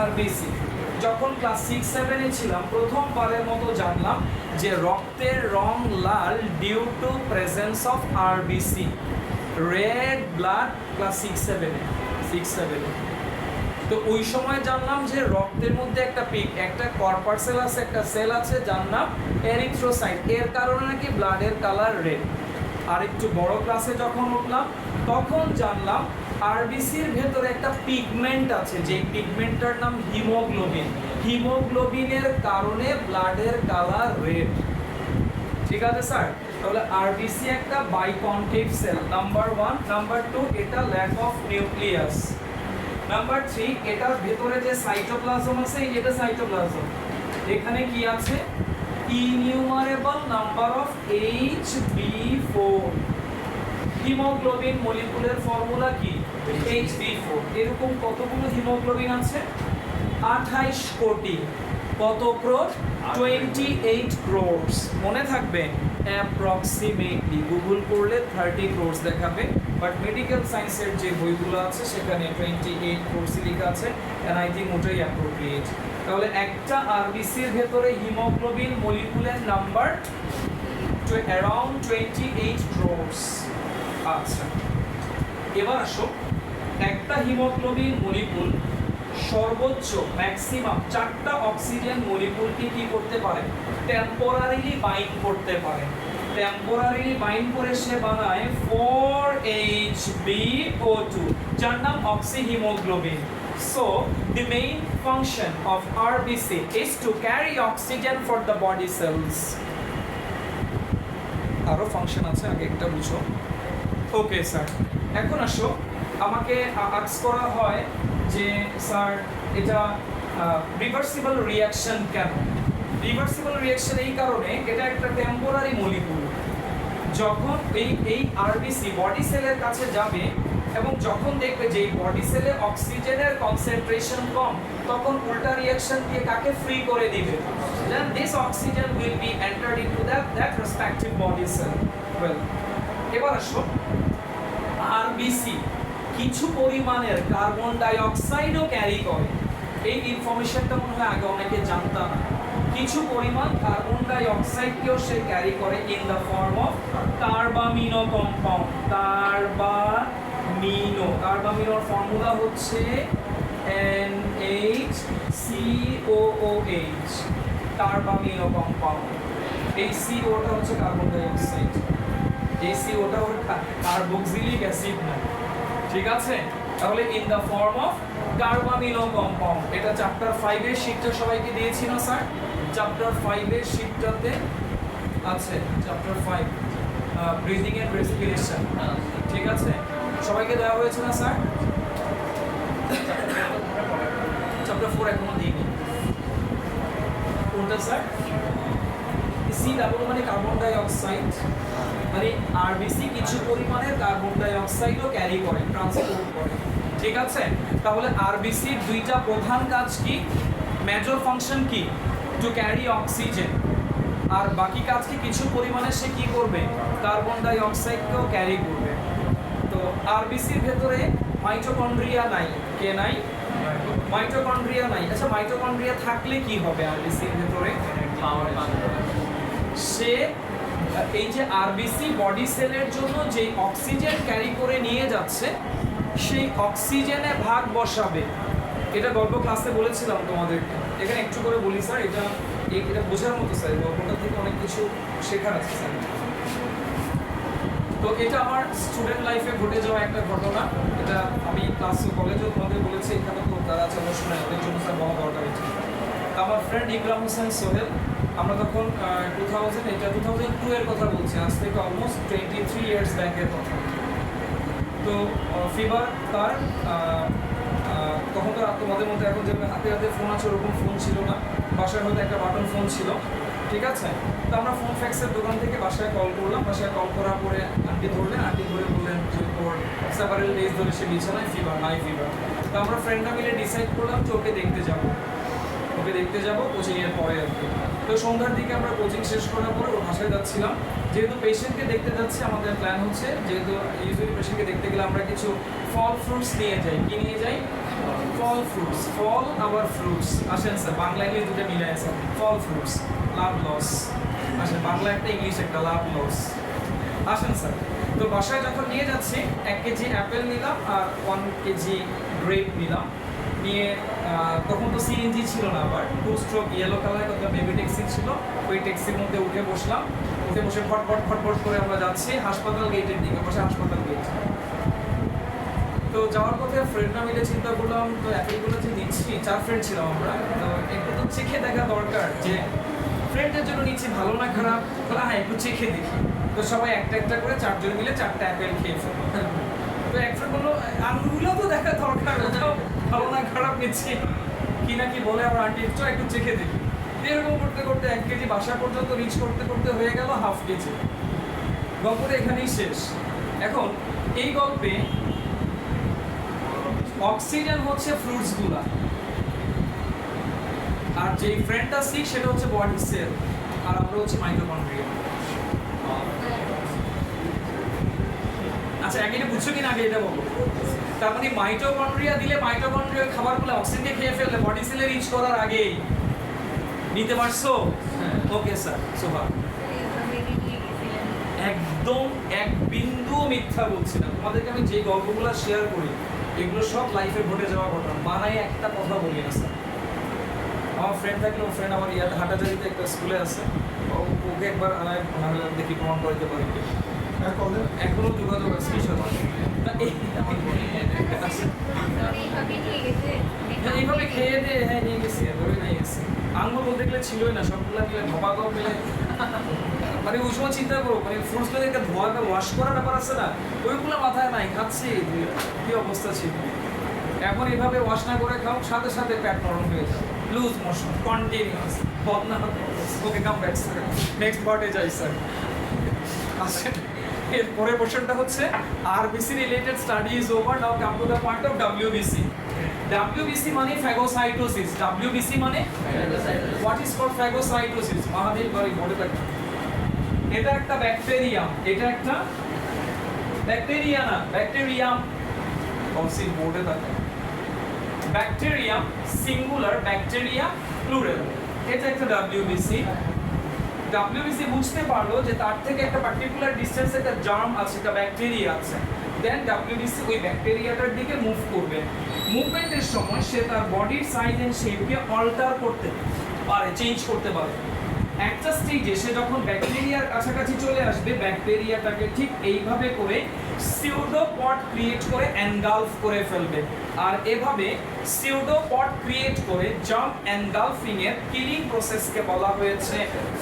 আরবিসি। যখন ক্লাস 6-7 এ ছিলাম প্রথমবারের মতো জানলাম যে রক্তের রং লাল due to presence of RBC, red blood. Class 6-7 এ তো ওই সময় জানলাম যে রক্তের মধ্যে একটা একটা কর্পাসেল আছে, একটা সেল আছে যার নাম এরিথ্রোসাইট। এর কারণে নাকি ব্লাডের কালার রেড। আর একটু বড় ক্লাসে যখন উঠলাম তখন জানলাম আরবিসির ভেতরে একটা পিগমেন্ট আছে, যে পিগমেন্টটার নাম হিমোগ্লোবিন। হিমোগ্লোবিনের কারণে ব্লাডের কালার রেড। ঠিক আছে স্যার? তাহলে আরবিসি একটা বাইকনকেভ সেল, নাম্বার 1। নাম্বার 2, এটা ল্যাক অফ নিউক্লিয়াস। নাম্বার 3, এটার ভেতরে যে সাইটোপ্লাজম আছে, এটা সাইটোপ্লাজম, এখানে কি আছে? Innumerable number of HB4। Haemoglobin মলিকুলের ফর্মুলা কি? HB4। এরকম কতগুলো হিমোগ্লোবিন আছে? 28 কোটি। কত ক্রোর? 28 ক্রোরস। মনে থাকবে অ্যাপ্রক্সিমেটলি, গুগল করলে 30 ক্রোরস দেখাবে, বাট মেডিকেল সায়েন্সের যে বইগুলো আছে সেখানে 28 ক্রোরস লেখা আছে, এন্ড আই থিংক ওটাই অ্যাপ্রোপ্রিয়েট। তাহলে একটা আরবিসির ভেতরে হিমোগ্লোবিন মলিকুলের নাম্বার অ্যারাউন্ড 28 ক্রোরস। আচ্ছা, এবার আসো, একটা হিমোগ্লোবিন মলিকুল সর্বোচ্চ ম্যাক্সিমাম 4টা অক্সিজেন মলিকুলকে কি করতে পারে? টেম্পোরারিলি বাইন্ড করতে পারে। টেম্পোরারিলি বাইন্ড করে সে বানায় 4HbO2, যার নাম oxyhaemoglobin. So the main function of RBC is to carry oxygen for the body cells. আরো ফাংশন আছে, আগে একটা বুঝো। ওকে স্যার, এখন আসো, আমাকে আস্ক করা হয় যে স্যার এটা রিভার্সিবল রিঅ্যাকশন কেন? রিভার্সিবল রিঅ্যাকশন এই কারণে, এটা একটা টেম্পোরারি মলিকুল। যখন এই আরবিসি বডি সেলের কাছে যাবে এবং যখন দেখবে যে এই বডি সেলে অক্সিজেনের কনসেন্ট্রেশন কম, তখন উল্টা রিঅ্যাকশন দিয়ে কাকে ফ্রি করে দিবে? Then this oxygen will be entered into that respective body cell. Well, এবার আসো, আরবিসি কিছু পরিমাণের কার্বন ডাই অক্সাইডও ক্যারি করে। এই ইনফরমেশনটা মনে হয় আগে অনেকে জানতাম না। কিছু পরিমাণ কার্বন ডাই অক্সাইডকেও সে ক্যারি করে in the form of carbamino compound. কার্বামিনোর ফর্মুলা হচ্ছে NHCOOH, কার্বামিনো কম্পাউন্ড। এই COটা হচ্ছে কার্বন ডাই অক্সাইড, এই COটা হচ্ছে কার্বক্সিলিক অ্যাসিড না। ঠিক আছে? তাহলে in the form of carbamino compound. এটা চ্যাপ্টার 5 এর শীটটা সবাইকে দিয়েছি না স্যার? চ্যাপ্টার 5 এর শীটটাতে আছে, চ্যাপ্টার 5 ব্রিদিং এন্ড রেসপিরেশন, ঠিক আছে? সবাইকে দেওয়া হয়েছে না স্যার? চ্যাপ্টার 4 এখনো দিইনি। কোনটা স্যার? সি ডাবল মানে কার্বন ডাই অক্সাইড, মানে আরবিসি কিছু পরিমাণে কার্বন ডাই অক্সাইডও ক্যারি করে, ট্রান্সপোর্ট করে, ঠিক আছে? তাহলে আরবিসির দুইটা প্রধান কাজ কি? মেজর ফাংশন কি? To carry oxygen. আর বাকি কাজ কি? কিছু পরিমাণে সে কি করবে? কার্বন ডাই অক্সাইডকেও ক্যারি করবে। তো আরবিসির ভেতরে মাইটোকন্ড্রিয়া নাই। কে নাই? মাইটোকন্ড্রিয়া নাই। আচ্ছা, মাইটোকন্ড্রিয়া থাকলে কি হবে আরবিসির ভেতরে? পাওয়ার সে এই যে আরবিসি বডি সেলের জন্য যে অক্সিজেন ক্যারি করে নিয়ে যাচ্ছে, সেই অক্সিজেনে ভাগ বসাবে। এটা গল্প ক্লাসে বলেছিলাম তোমাদেরকে, এখানে একটু করে বলি স্যার। এটা বোঝার মতো স্যার, গল্পটা থেকে অনেক কিছু শেখার আছে স্যার। তো এটা আমার স্টুডেন্ট লাইফে ঘটে যাওয়া একটা ঘটনা। এটা আমি ক্লাস কলেজেও তোমাদের বলেছি, এখানে তো তারা আছে অবশ্যই, ওদের জন্য স্যার বলা দরকার। আমার ফ্রেন্ড ইকরাম হোসেন সোহেল, আমরা তখন 2002 এর কথা বলছি, আজ থেকে অলমোস্ট 23 ইয়ার্স ব্যাকের কথা। তো ফিভার তার তখন তো তোমাদের মধ্যে এখন যেভাবে হাতে হাতে ফোন আছে ওরকম ফোন ছিল না, বাসায় হয়তো একটা বাটন ফোন ছিল, ঠিক আছে? তো আমরা ফোন ফ্যাক্সের দোকান থেকে বাসায় কল করলাম। বাসায় কল করার পরে আন্টি ধরলেন, আন্টি ধরে বললেন যে তোর সেভারেল ডেজ ধরে সে বিছানায়, ফিভার, হাই ফিভার। তো আমরা ফ্রেন্ডরা মিলে ডিসাইড করলাম যে ওকে দেখতে যাবো কোচিংয়ের পরে আর কি। তো সন্ধ্যার দিকে আমরা কোচিং শেষ করার পরে ওর বাসায় যাচ্ছিলাম। যেহেতু পেশেন্টকে দেখতে যাচ্ছি, আমাদের প্ল্যান হচ্ছে যেহেতু ইউজুয়ালি পেশেন্টকে দেখতে গেলে আমরা কিছু ফল ফ্রুটস নিয়ে যাই। কি নিয়ে যাই? ফল ফ্রুটস। ফল আবার ফ্রুটস। আসেন স্যার, বাংলা ইংলিশ দুটো মিলে আছে। ফল ফ্রুটস, লাভ লস। আসেন, বাংলা একটা, ইংলিশ একটা, লাভ লস। আসেন স্যার। তো বাসায় যখন নিয়ে যাচ্ছি, 1 কেজি অ্যাপেল নিলাম আর 1 কেজি গ্রেপ নিলাম। নিয়ে তখন তো সিএনজি ছিল না, আবার 2 স্ট্রোক ইয়েলো কালারের একটা বেবি ট্যাক্সি ছিল। ওই ট্যাক্সির মধ্যে উঠে বসলাম। উঠে বসে ফটফট করে আমরা যাচ্ছি হাসপাতাল গেটের দিকে, বসে হাসপাতাল গেট। তো যাওয়ার পথে ফ্রেন্ডরা মিলে চিন্তা করলাম, তো অ্যাপেলগুলো যে নিচ্ছি, 4 ফ্রেন্ড ছিলাম আমরা, তো একটু তো চেখে দেখা দরকার যে ফ্রেন্ডের জন্য নিচ্ছি, ভালো না খারাপ, বলে হ্যাঁ একটু চেখে দেখি। তো সবাই একটা একটা করে 4 জন মিলে 4টা অ্যাপেল খেয়ে ফেলবো। তো এক ফ্রেন্ড বললো আঙুরগুলো তো দেখা দরকার, ওটাও ভালো না খারাপ নিচ্ছি কি না কি বলে, আবার আন্টি একটু চেখে দেখি। এরকম করতে করতে 1 কেজি বাসা পর্যন্ত রিচ করতে করতে হয়ে গেল হাফ কেজি। গল্পটা এখানেই শেষ। এখন এই গল্পে অক্সিজেন হচ্ছে ফ্রুটসগুলা, আর যেই ফ্রেন্ডটা সিক সেটা হচ্ছে বডি সেল, আর আমরা হচ্ছে মাইটোকন্ড্রিয়া। আচ্ছা, আগে এটা বুঝছো কিনা আগে এটা বলো। তার মানে মাইটোকন্ড্রিয়া দিলে মাইটোকন্ড্রিয়া খাবারগুলো অক্সিজেনকে খেয়ে ফেললে বডি সেলে রিচ করার আগেই নিতে পারছো? ওকে স্যার, সোভা একদম এক বিন্দুও মিথ্যা বলছি না। তোমাদেরকে আমি যে গল্পগুলো শেয়ার করি এগুলো সব লাইফে ঘটে যাওয়া ঘটনা, বানাই একটা কথা বলি না স্যার। আমার ফ্রেন্ড থাকলে, ও ফ্রেন্ড আমার ইয়ার হাটাজারিতে একটা স্কুলে আছে, ওকে একবার দেখি প্রমাণ করতে পারি, এখনো যোগাযোগ আছে। এইভাবে খেয়ে দিয়ে হ্যাঁ নিয়ে গেছি, ধরে নিয়ে গেছি। আঙুল বলতে গেলে ছিলই না, সবগুলা মিলে ধপা গপ মিলে। মানে ওই সময় চিন্তা করো, মানে ফ্রুটসগুলো একটা ধোয়াটা ওয়াশ করার ব্যাপার আছে না, ওইগুলো মাথায় নাই, খাচ্ছি কি অবস্থা ছিল। এখন এইভাবে ওয়াশ না করে খাও, সাথে সাথে পেট নরম হয়ে যায়, লুজ মোশন কন্টিনিউয়াস, বদনা হতে। Okay, come back sir, next পার্টে যাই স্যার। আসেন, এর পরের কোশ্চেনটা হচ্ছে RBC related study is over, now come to the point of WBC. WBC মানে ফ্যাগোসাইটোসিস। ডব্লিউবিসি মানে what is called phagocytosis? Mahadev বাড়ি বলে থাকে। এটা একটা ব্যাকটেরিয়াম, এটা একটা ব্যাকটেরিয়া না, ব্যাকটেরিয়াম কনসি বোর্ডে থাকে। Bacterium singular, bacteria plural. এটা একটা ডব্লিউবিসি। ডব্লিউবিসি বুঝতে পারলো যে তার থেকে একটা পার্টিকুলার ডিসটেন্সে একটা জার্ম আছে, একটা ব্যাকটেরিয়া আছে। দেন ডব্লিউবিসি ওই ব্যাকটেরিয়াটার দিকে মুভ করবে। মুভমেন্টের সময় সে তার বডির সাইজ এন্ড শেপকে অল্টার করতে পারে, চেঞ্জ করতে পারে। একটা স্টেজে সে যখন ব্যাকটেরিয়ার কাছাকাছি চলে আসবে, ব্যাকটেরিয়াটাকে ঠিক এইভাবে করে সিউডোপড ক্রিয়েট করে এনগালফ করে ফেলবে। আর এভাবে সিউডোপড ক্রিয়েট করে জাম্প এনগালফিং এর কিলিং প্রসেসকে বলা হয়েছে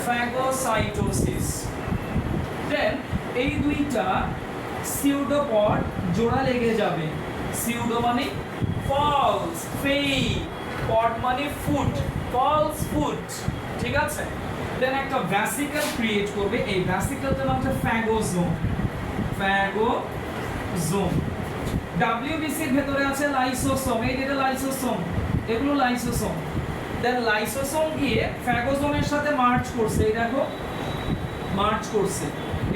ফ্যাগোসাইটোসিস। দেন এই দুইটা সিউডোপড জোড়া লেগে যাবে। সিউডো মানে ফলস, ফেক, পড মানে ফুড, ফলস ফুড, ঠিক আছে। দেন একটা ভ্যাসিকল ক্রিয়েট করবে, এই ভ্যাসিকলটার নাম হচ্ছে ফ্যাগোজোম। ফ্যাগোজোম। WBC এর ভেতরে আছে লাইসোসোম, এই যেটা লাইসোসোম, এগুলো লাইসোসোম। দেন লাইসোসোম গিয়ে ফ্যাগোজোমের সাথে মার্চ করছে, এই দেখো মার্চ করছে,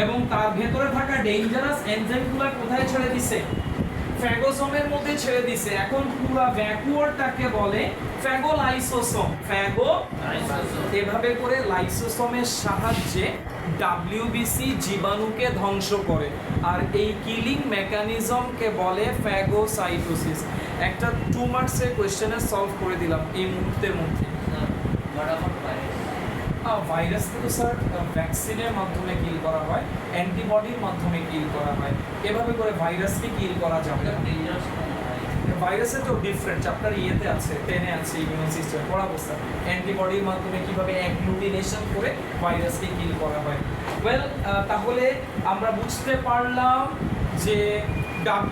এবং তার ভেতরে থাকা ডেঞ্জারাস এনজাইমগুলো কোথায় ছেড়ে দিছে? ফ্যাগোসোমের মধ্যে ছেড়ে দিছে। এখন পুরো ভ্যাকুয়ারটাকে বলে ফ্যাগোলাইসোসোম। এভাবে করে লাইসোসোমের সাহায্যে WBC জীবাণুকে ধ্বংস করে, আর এই কিলিং মেকানিজমকে বলে ফ্যাগোসাইটোসিস। একটা 2 মার্কসের কোশ্চেনে সলভ করে দিলাম এই মুহূর্তের মধ্যে। ভাইরাসকে তো স্যার ভ্যাকসিনের মাধ্যমে কিল করা হয়, অ্যান্টিবডির মাধ্যমে কিল করা হয়। এভাবে করে ভাইরাসকে কিল করা যাবে না। ভাইরাসের তো ডিফারেন্ট, চ্যাপ্টার ইয়েতে আছে, 10 এ আছে, ইমিউন সিস্টেম পড়াবো স্যার। অ্যান্টিবডির মাধ্যমে কিভাবে অ্যাগ্লুটিনেশন করে ভাইরাসকে কিল করা হয়। ওয়েল, তাহলে আমরা বুঝতে পারলাম যে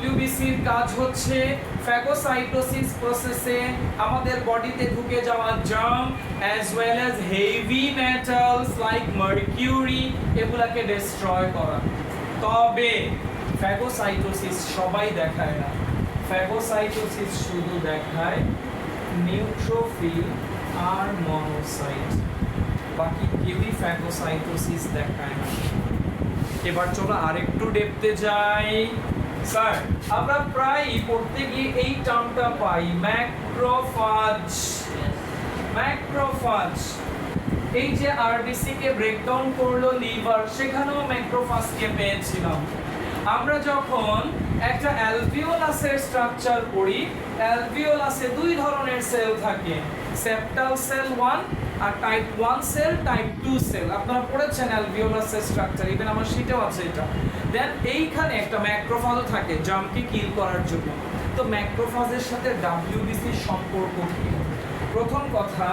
WBCর কাজ হচ্ছে ফ্যাগোসাইটোসিস প্রসেসে আমাদের বডিতে ঢুকে যাওয়া germ as well as heavy metals like mercury এগুলাকে ডিস্ট্রয় করা। তবে ফ্যাগোসাইটোসিস সবাই দেখায় না, ফ্যাগোসাইটোসিস শুধু দেখায় নিউট্রোফিল আর মনোসাইট, বাকি কেউই ফ্যাগোসাইটোসিস দেখায় না। এবার চলো আরেকটু ডেপথে যাই। স্যার আমরা প্রায় পড়তে গিয়ে এই টার্মটা পাই, ম্যাক্রোফাজ। ম্যাক্রোফাজ এই যে আরবিসি কে ব্রেকডাউন করলো লিভার, সেখানেও ম্যাক্রোফাজকে পেয়েছিলাম। আমরা যখন একটা অ্যালভিওলাসের স্ট্রাকচার পড়ি, অ্যালভিওলাসে 2 ধরনের সেল থাকে, সেপ্টাল সেল 1 আর টাইপ 1 সেল, টাইপ 2 সেল। আপনারা পড়েছেন অ্যালভিওলাসের স্ট্রাকচার, ইভেন আমার শীটেও আছে এটা। দেন এইখানে একটা ম্যাক্রোফাজও থাকে জার্মকে কিল করার জন্য। তো ম্যাক্রোফাজের সাথে WBCর সম্পর্ক কি? প্রথম কথা,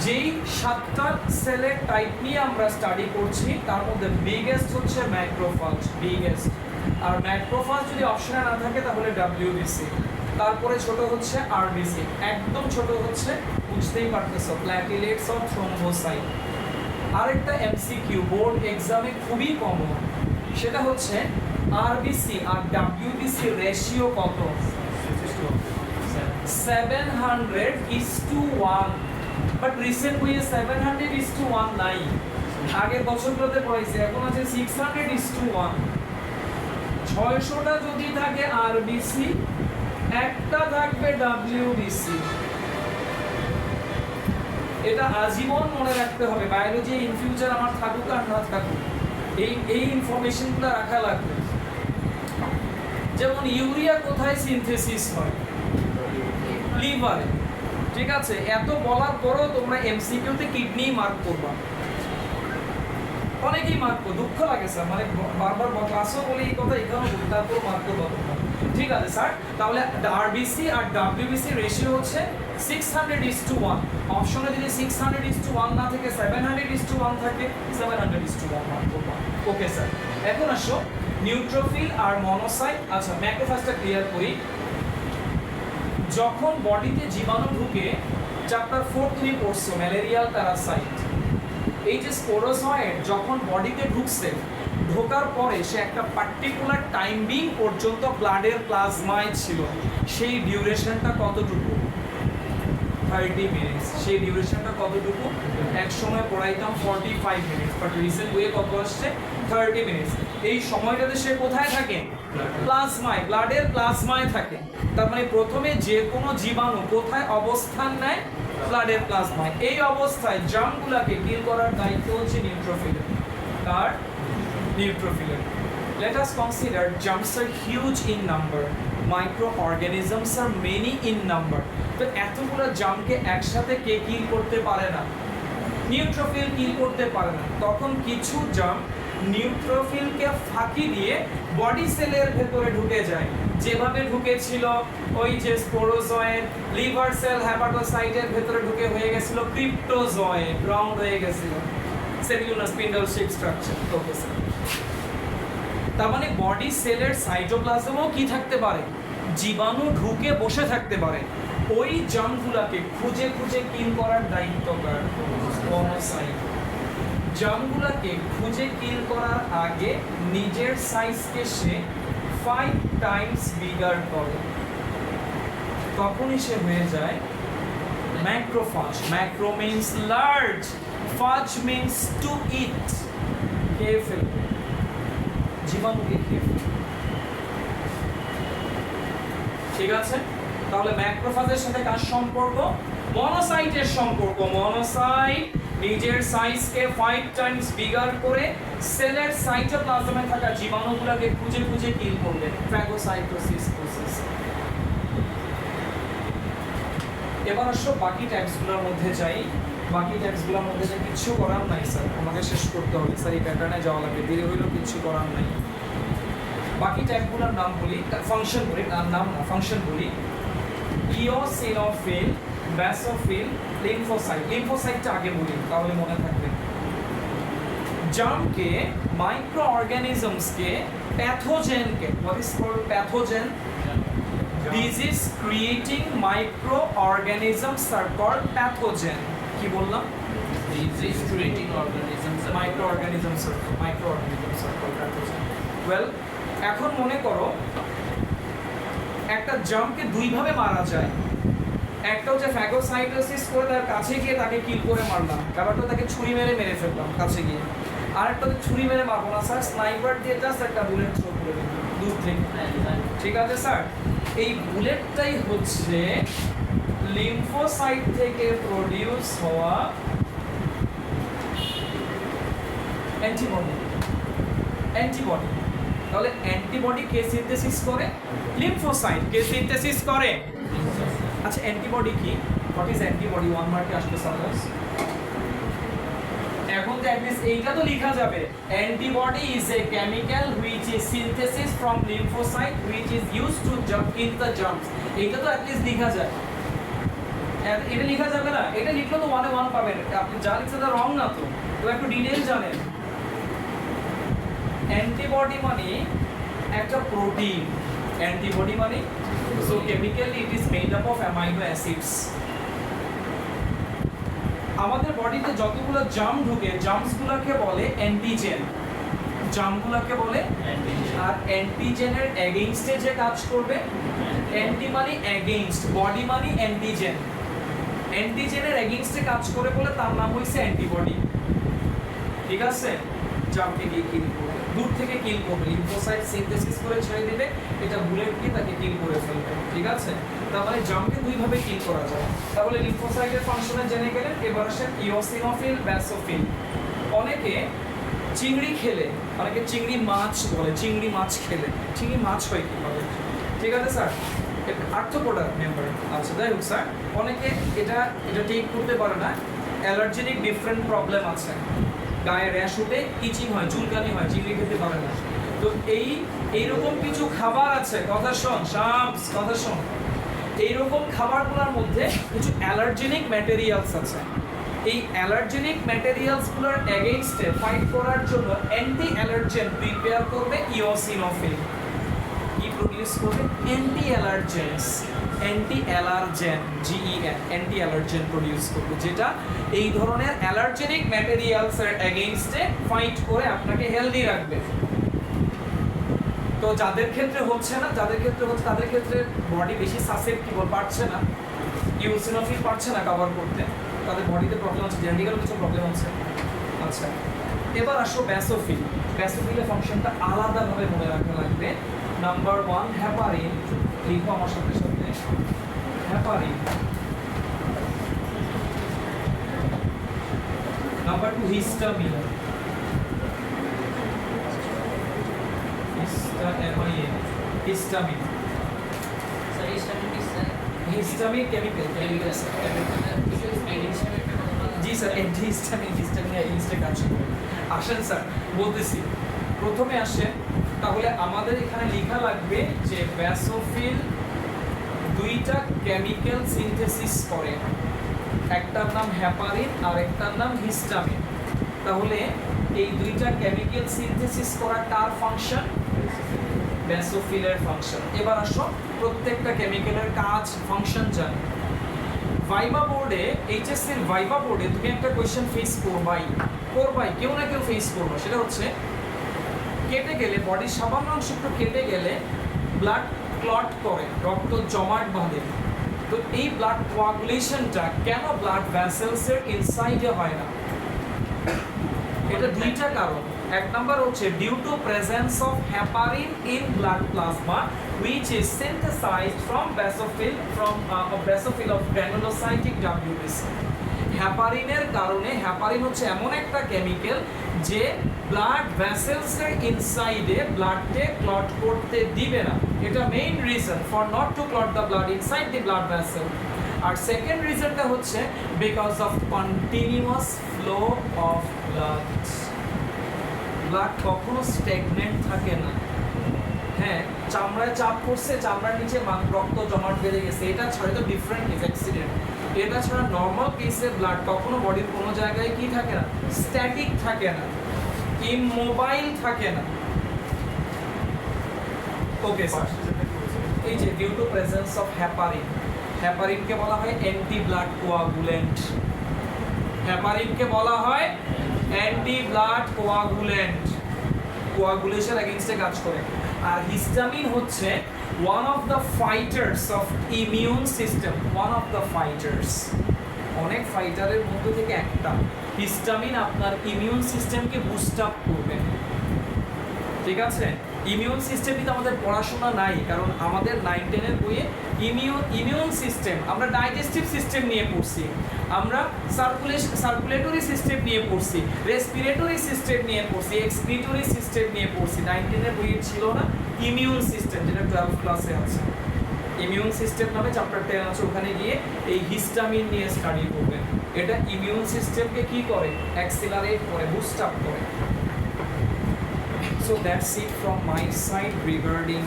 যেই 7টা সেলের টাইপ নিয়ে আমরা স্টাডি করছি তার মধ্যে বিগেস্ট হচ্ছে ম্যাক্রোফাজ, বিগেস্ট। আর ম্যাক্রোফাজ যদি অপশনে না থাকে তাহলে WBC, তারপরে ছোট হচ্ছে RBC, একদম ছোট হচ্ছে বুঝতেই পারতেছো প্ল্যাটিলেটস অর থ্রোম্বোসাইট। আরেকটা MCQ বোর্ড এক্সামে খুবই কমন, সেটা হচ্ছে RBC আর WBC রেশিও কত? 700:1। বাট রিসেন্ট বইয়ে 700:1 নাই, আগের বছরগুলোতে পড়াইছে, এখন আছে 600:1। 600টা যদি থাকে RBC, একটা থাকবে WBC। এটা আজীবন মনে রাখতে হবে, বায়োলজি ইন ফিউচার আমার থাকুক আর না থাকুক, এই ইনফরমেশনগুলো রাখা লাগবে। যেমন ইউরিয়া কোথায় সিনথেসিস হয়? লিভারে, ঠিক আছে। এত বলার পরও তোমরা MCQতে কিডনি মার্ক করবা, অনেকেই মার্ক করো, দুঃখ লাগে স্যার, মানে বারবার ক্লাসও বলি এই কথা, এখানেও বলি, তারপর মার্ক করবা তোমরা, ঠিক আছে স্যার। তাহলে RBC আর WBC রেশিও হচ্ছে 600:1। অপশনে যদি 600:1 না থাকে, 700:1 থাকে, 700:1 মার্ক করবা। ওকে স্যার, এখন আসো নিউট্রোফিল আর মনোসাইট। আচ্ছা, ম্যাক্রোফাজটা ক্লিয়ার করি। যখন বডিতে জীবাণু ঢুকে, চ্যাপ্টার 4 তুমি পড়ছো ম্যালেরিয়াল প্যারাসাইট, এই যে স্পোরোজয়েড যখন বডিতে ঢুকছে, ঢোকার পরে সে একটা পার্টিকুলার টাইম বিং পর্যন্ত ব্লাডের প্লাজমায় ছিল, সেই ডিউরেশনটা কতটুকু? 30 মিনিটস। সেই ডিউরেশনটা কতটুকু? এক সময় পড়াইতাম 45 মিনিটস, বাট রিসেন্ট বইয়ে কত আসছে? 30 মিনিটস। এই সময়টাতে সে কোথায় থাকে? প্লাজমায়, ব্লাডের প্লাজমায় থাকে। তার মানে প্রথমে যে কোনো জীবাণু কোথায় অবস্থান নেয়? ব্লাডের প্লাজমায়। এই অবস্থায় জার্মগুলোকে কিল করার দায়িত্ব হচ্ছে নিউট্রোফিলের। কার? নিউট্রোফিলের। Let us consider germs are huge in number. Microorganisms are many in number. তো এতগুলো জার্মকে একসাথে কে কিল করতে পারে না? নিউট্রোফিল কিল করতে পারে না, তখন কিছু জার্ম নিউট্রোফিলকে ফাঁকি দিয়ে বডি সেলের ভেতরে ঢুকে যায়, যেভাবে ঢুকেছিল ওই যে স্পোরোজয়েড, লিভার সেল, হেপাটোসাইটের ভেতরে ঢুকে হয়ে গেছিল ক্রিপ্টোজয়েড, রাউন্ড হয়ে গেছিল cellular spindle shape structure. Okay sir, তার মানে বডি সেলের সাইটোপ্লাজমও কি থাকতে পারে, জীবাণু ঢুকে বসে থাকতে পারে। ওই জার্মগুলোকে খুঁজে খুঁজে কিল করার দায়িত্ব কার? মনোসাইট। জার্মগুলোকে খুঁজে কিল করার আগে নিজের সাইজকে সে 5 টাইমস বিগার করে, তখনই সে হয়ে যায় ম্যাক্রোফাজ। ম্যাক্রো মিন্স লার্জ, ফাজ মিন্স টু ইট, খেয়ে ফেলবে, জীবাণুকে খেয়ে ফেলবে। ঠিক আছে, তাহলে ম্যাক্রোফাজের সাথে কার সম্পর্ক? মনোসাইটের সম্পর্ক। মনোসাইট নিজের সাইজকে 5 টাইমস বিগার করে সেলের সাইটোপ্লাজমে থাকা জীবাণুগুলোকে খুঁজে খুঁজে কিল করবে, ফ্যাগোসাইটোসিস প্রসেস। এবার আসো বাকি ট্যাক্সগুলোর মধ্যে যাই। বাকি ট্যাক্সগুলোর মধ্যে যে কিছু করার নাই স্যার, আমাকে শেষ করতে হবে স্যার, এই প্যাটার্নে যাওয়া লাগবে, দেরি হইলেও কিছু করার নাই। বাকি ট্যাগগুলোর নাম বলি, ফাংশন বলি, নাম না ফাংশন বলি। Eosinophil, ব্যাসোফিল, lymphocyte. লিম্ফোসাইটটা আগে বলি তাহলে মনে থাকবে। জার্মকে, মাইক্রো অর্গানিজমসকে, প্যাথোজেনকে, what is called pathogen? Disease creating microorganisms are called pathogen. কি বললাম? disease creating organisms are microorganisms are called pathogen. Well, এখন মনে করো একটা জার্মকে দুইভাবে মারা যায়। একটা হচ্ছে ফ্যাগোসাইটোসিস করে তার কাছে গিয়ে তাকে কিল করে মারলাম, ব্যাপারটা তাকে ছুরি মেরে ফেললাম কাছে গিয়ে। আর একটা হচ্ছে ছুরি মেরে মারবো না স্যার, স্নাইপার দিয়ে জাস্ট একটা বুলেট থ্রো করে দিলাম দূর থেকে। ঠিক আছে স্যার, এই বুলেটটাই হচ্ছে লিম্ফোসাইট থেকে প্রডিউস হওয়া অ্যান্টিবডি। অ্যান্টিবডি, তাহলে অ্যান্টিবডি কে সিনথেসিস করে? লিম্ফোসাইট। কে সিনথেসিস করে? আচ্ছা, অ্যান্টিবডি কি? What is antibody? ওয়ান মার্কে আসবে সাপোজ। এখন তো অ্যাটলিস্ট এইটা তো লেখা যাবে, antibody is a chemical which is synthesis from lymphocyte which is used to kill the germs. এইটা তো অ্যাটলিস্ট লেখা যায়। এটা লেখা যাবে না? এটা লিখলে তো 1 এ 1 পাবেন। আপনি যা লিখছেন তা রং না তো, তো একটু ডিটেইল জানেন। অ্যান্টিবডি মানে একটা প্রোটিন। অ্যান্টিবডি মানে, so chemically it is made up of amino acids. আমাদের বডিতে যতগুলো জার্ম ঢুকে, জার্মসগুলোকে বলে অ্যান্টিজেন। জার্মগুলোকে বলে, আর অ্যান্টিজেনের এগেইনস্টে যে কাজ করবে, অ্যান্টি মানে এগেইনস্ট, বডি মানে অ্যান্টিজেন। অ্যান্টিজেনের এগেইনস্টে কাজ করে বলে তার নাম হইছে অ্যান্টিবডি। ঠিক আছে, জার্মকে গিয়ে কিল করবে, দূর থেকে কিল করবে, লিম্ফোসাইট সিনথেসিস করে ছেড়ে দিবে, এটা বুলেট দিয়ে তাকে কিল করে ফেলবে। ঠিক আছে, তার মানে জার্মকে দুইভাবে কিল করা যায়। তাহলে লিম্ফোসাইটের ফাংশনে জেনে গেলেন। এবার আসেন ইওসিনোফিল, ব্যাসোফিল। অনেকে চিংড়ি খেলে, অনেকে চিংড়ি মাছ বলে, চিংড়ি মাছ খেলে। চিংড়ি মাছ হয় কীভাবে? ঠিক আছে স্যার, আর্থ্রোপোডা মেম্বার। আচ্ছা, যাই হোক স্যার, অনেকে এটা টেক করতে পারে না, অ্যালার্জেনিক ডিফারেন্ট প্রবলেম আছে, গায়ে র্যাশ উঠে, ইচিং হয়, চুলকানি হয়, চিংড়ি খেতে পারে না। তো এইরকম কিছু খাবার আছে, কথা শোন শামস, কথা শোন, এইরকম খাবারগুলোর মধ্যে কিছু অ্যালার্জেনিক ম্যাটেরিয়ালস আছে। এই অ্যালার্জেনিক ম্যাটেরিয়ালসগুলোর এগেইনস্টে ফাইট করার জন্য অ্যান্টি অ্যালার্জেন প্রিপেয়ার করবে ইওসিনোফিল। কি প্রডিউস করবে? Anti allergens, anti allergen, জিইএন, anti allergen produce করবে, যেটা এই ধরনের অ্যালার্জেনিক ম্যাটেরিয়ালসের এগেইনস্টে ফাইট করে আপনাকে হেলদি রাখবে। তো যাদের ক্ষেত্রে হচ্ছে না, যাদের ক্ষেত্রে হচ্ছে, তাদের ক্ষেত্রে বডি বেশি সাসেপ্টিবল, পারছে না, ইওসিনোফিল পারছে না কভার করতে, তাদের বডিতে প্রবলেম হচ্ছে, জেনেটিক্যাল কিছু প্রবলেম হচ্ছে। আচ্ছা, এবার আসো ব্যাসোফিল। ব্যাসোফিলের ফাংশনটা আলাদাভাবে মনে রাখা লাগবে। নাম্বার 1 হেপারিন, লিখো আমার সাথে সাথে, heparin. Number 2 histamine, histamine. Sorry, histamine is histamine chemical, জি স্যার অ্যান্টিহিস্টামিন হিস্টামিন এগেইনস্টে কাজ করে। আসেন স্যার বলতেছি, প্রথমে আসেন তাহলে আমাদের এখানে লেখা লাগবে যে ব্যাসোফিল দুইটা কেমিক্যাল সিনথেসিস করে, একটার নাম হ্যাপারিন আর একটার নাম হিস্টামিন। তাহলে এই দুইটা কেমিক্যাল সিনথেসিস করা কার ফাংশন? ব্যাসোফিলের ফাংশন। এবার আসো প্রত্যেকটা কেমিক্যালের কাজ ফাংশন জানি। ভাইবা বোর্ডে, এইচএসসি এর ভাইবা বোর্ডে তুমি একটা কোয়েশ্চেন ফেস করবাই কেউ না কেউ ফেস করবে। সেটা হচ্ছে কেটে গেলে, বডির সামান্য অংশ একটু কেটে গেলে ব্লাড ক্লট করে, রক্ত জমাট বাঁধে। তো এই ব্লাড কোয়াগুলেশনটা কেন ব্লাড ভ্যাসেলসের ইনসাইডে হয় না? এটা দুইটা কারণ। এক নাম্বার হচ্ছে due to presence of heparin in blood plasma which is synthesized from basophil of granulocytic WBC. হ্যাপারিনের কারণে, হ্যাপারিন হচ্ছে এমন একটা কেমিক্যাল যে ব্লাড ভ্যাসেলসের ইনসাইডে ব্লাডকে ক্লট করতে দিবে না। এটা main reason for not to clot the blood inside the blood vessel. আর সেকেন্ড রিজনটা হচ্ছে because of continuous flow of blood. Blood কখনো স্ট্যাগনেন্ট থাকে না। হ্যাঁ, চামড়ায় চাপ পড়ছে, চামড়ার নিচে রক্ত জমাট বেঁধে গেছে, এটা ছাড়া তো ডিফারেন্ট কেস অ্যাক্সিডেন্ট। এটা ছাড়া নর্মাল কেসে ব্লাড কখনো বডির কোনো জায়গায় কি থাকে না, স্ট্যাটিক থাকে না, ইমমোবাইল থাকে না। ওকে স্যার, এই যে due to presence of heparin, হ্যাপারিনকে বলা হয় অ্যান্টি ব্লাড কোয়াগুলেন্ট। হ্যাপারিনকে বলা হয় অ্যান্টি ব্লাড কোয়াগুলেন্ট, কোয়াগুলেশন এগেইনস্টে কাজ করে। আর হিস্টামিন হচ্ছে one of the fighters of immune system, one of the fighters, অনেক ফাইটারের মধ্যে থেকে একটা। হিস্টামিন আপনার ইমিউন সিস্টেমকে বুস্ট আপ করবে, ঠিক আছে? ইমিউন সিস্টেম কিন্তু আমাদের পড়াশোনা নাই, কারণ আমাদের 9-10 বইয়ে ইমিউন সিস্টেম, আমরা ডাইজেস্টিভ সিস্টেম নিয়ে পড়ছি, আমরা সার্কুলেটরি সিস্টেম নিয়ে পড়ছি, রেসপিরেটরি সিস্টেম নিয়ে পড়ছি, এক্সক্রিটরি সিস্টেম নিয়ে পড়ছি। 9-10 বইয়ে ছিল না ইমিউন সিস্টেম, যেটা 12 ক্লাসে আছে। ইমিউন সিস্টেম নামে চ্যাপ্টার 10 আছে, ওখানে গিয়ে এই হিস্টামিন নিয়ে স্টাডি করবেন। এটা ইমিউন সিস্টেমকে কি করে? অ্যাক্সিলারেট করে, বুস্ট আপ করে। So that's it from my side regarding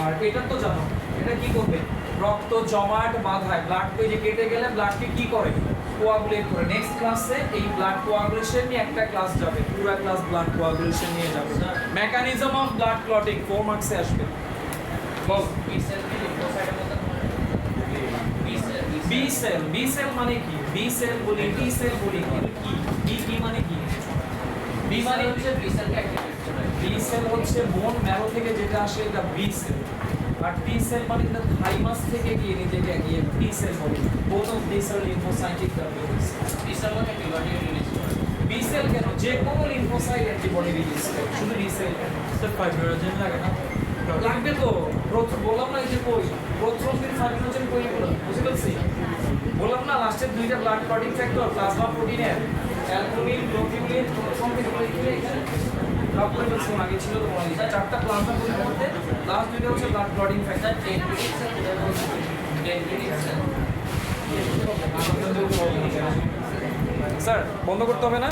আর এটা তো জানো, এটা কি করবে? রক্ত জমাট বাঁধায়, ব্লাড তো যে কেটে গেলে ব্লাডকে কি করে? কোয়াগুলেট করে। নেক্সট ক্লাসে এই ব্লাড কোয়াগুলেশন নিয়ে একটা ক্লাস যাবে, পুরো ক্লাস ব্লাড কোয়াগুলেশন নিয়ে যাবে। মেকানিজম অফ ব্লাড ক্লটিং 4 মার্কসে আসবে। বল। বি সেল মানে কি? বি সেল বলি, টি সেল বলি, কি মানে কি? বি মানে হচ্ছে বি সেল অ্যাক্টিভেট করে। বি সেল হচ্ছে বোন ম্যারো থেকে যেটা আসে, এটা বি সেল। আর টি সেল মানে এটা থাইমাস থেকে গিয়ে নিজেকে এগিয়ে টি সেল বলি। Both of this are lymphocytic WBC. B cell মানে অ্যান্টিবডি রিলিজ করে। বি সেল কেন? যে কোনো লিম্ফোসাইট অ্যান্টিবডি রিলিজ করে, শুধু বি সেল কেন? স্যার ফাইব্রোজেন লাগে না? লাগবে তো। বললাম না যে কই প্রোথ্রম্বিন ফাইব্রিনোজেন কই বলো, বুঝতে পারছি? বললাম না লাস্টের দুইটা ব্লাড ক্লটিং ফ্যাক্টর প্লাজমা প্রোটিনের অ্যালবুমিন, গ্লোবিউলিন, প্রোথ্রম্বিন বলে কি এখানে সব করে বলছি, আগে ছিল তো মনে হয় চারটা প্লাজমা প্রোটিনের মধ্যে লাস্ট দুইটা হচ্ছে ব্লাড ক্লটিং ফ্যাক্টর। ডেনড্রিটিক সেল কোথায় বলছে? ডেনড্রিটিক সেল। স্যার বন্ধ করতে হবে না?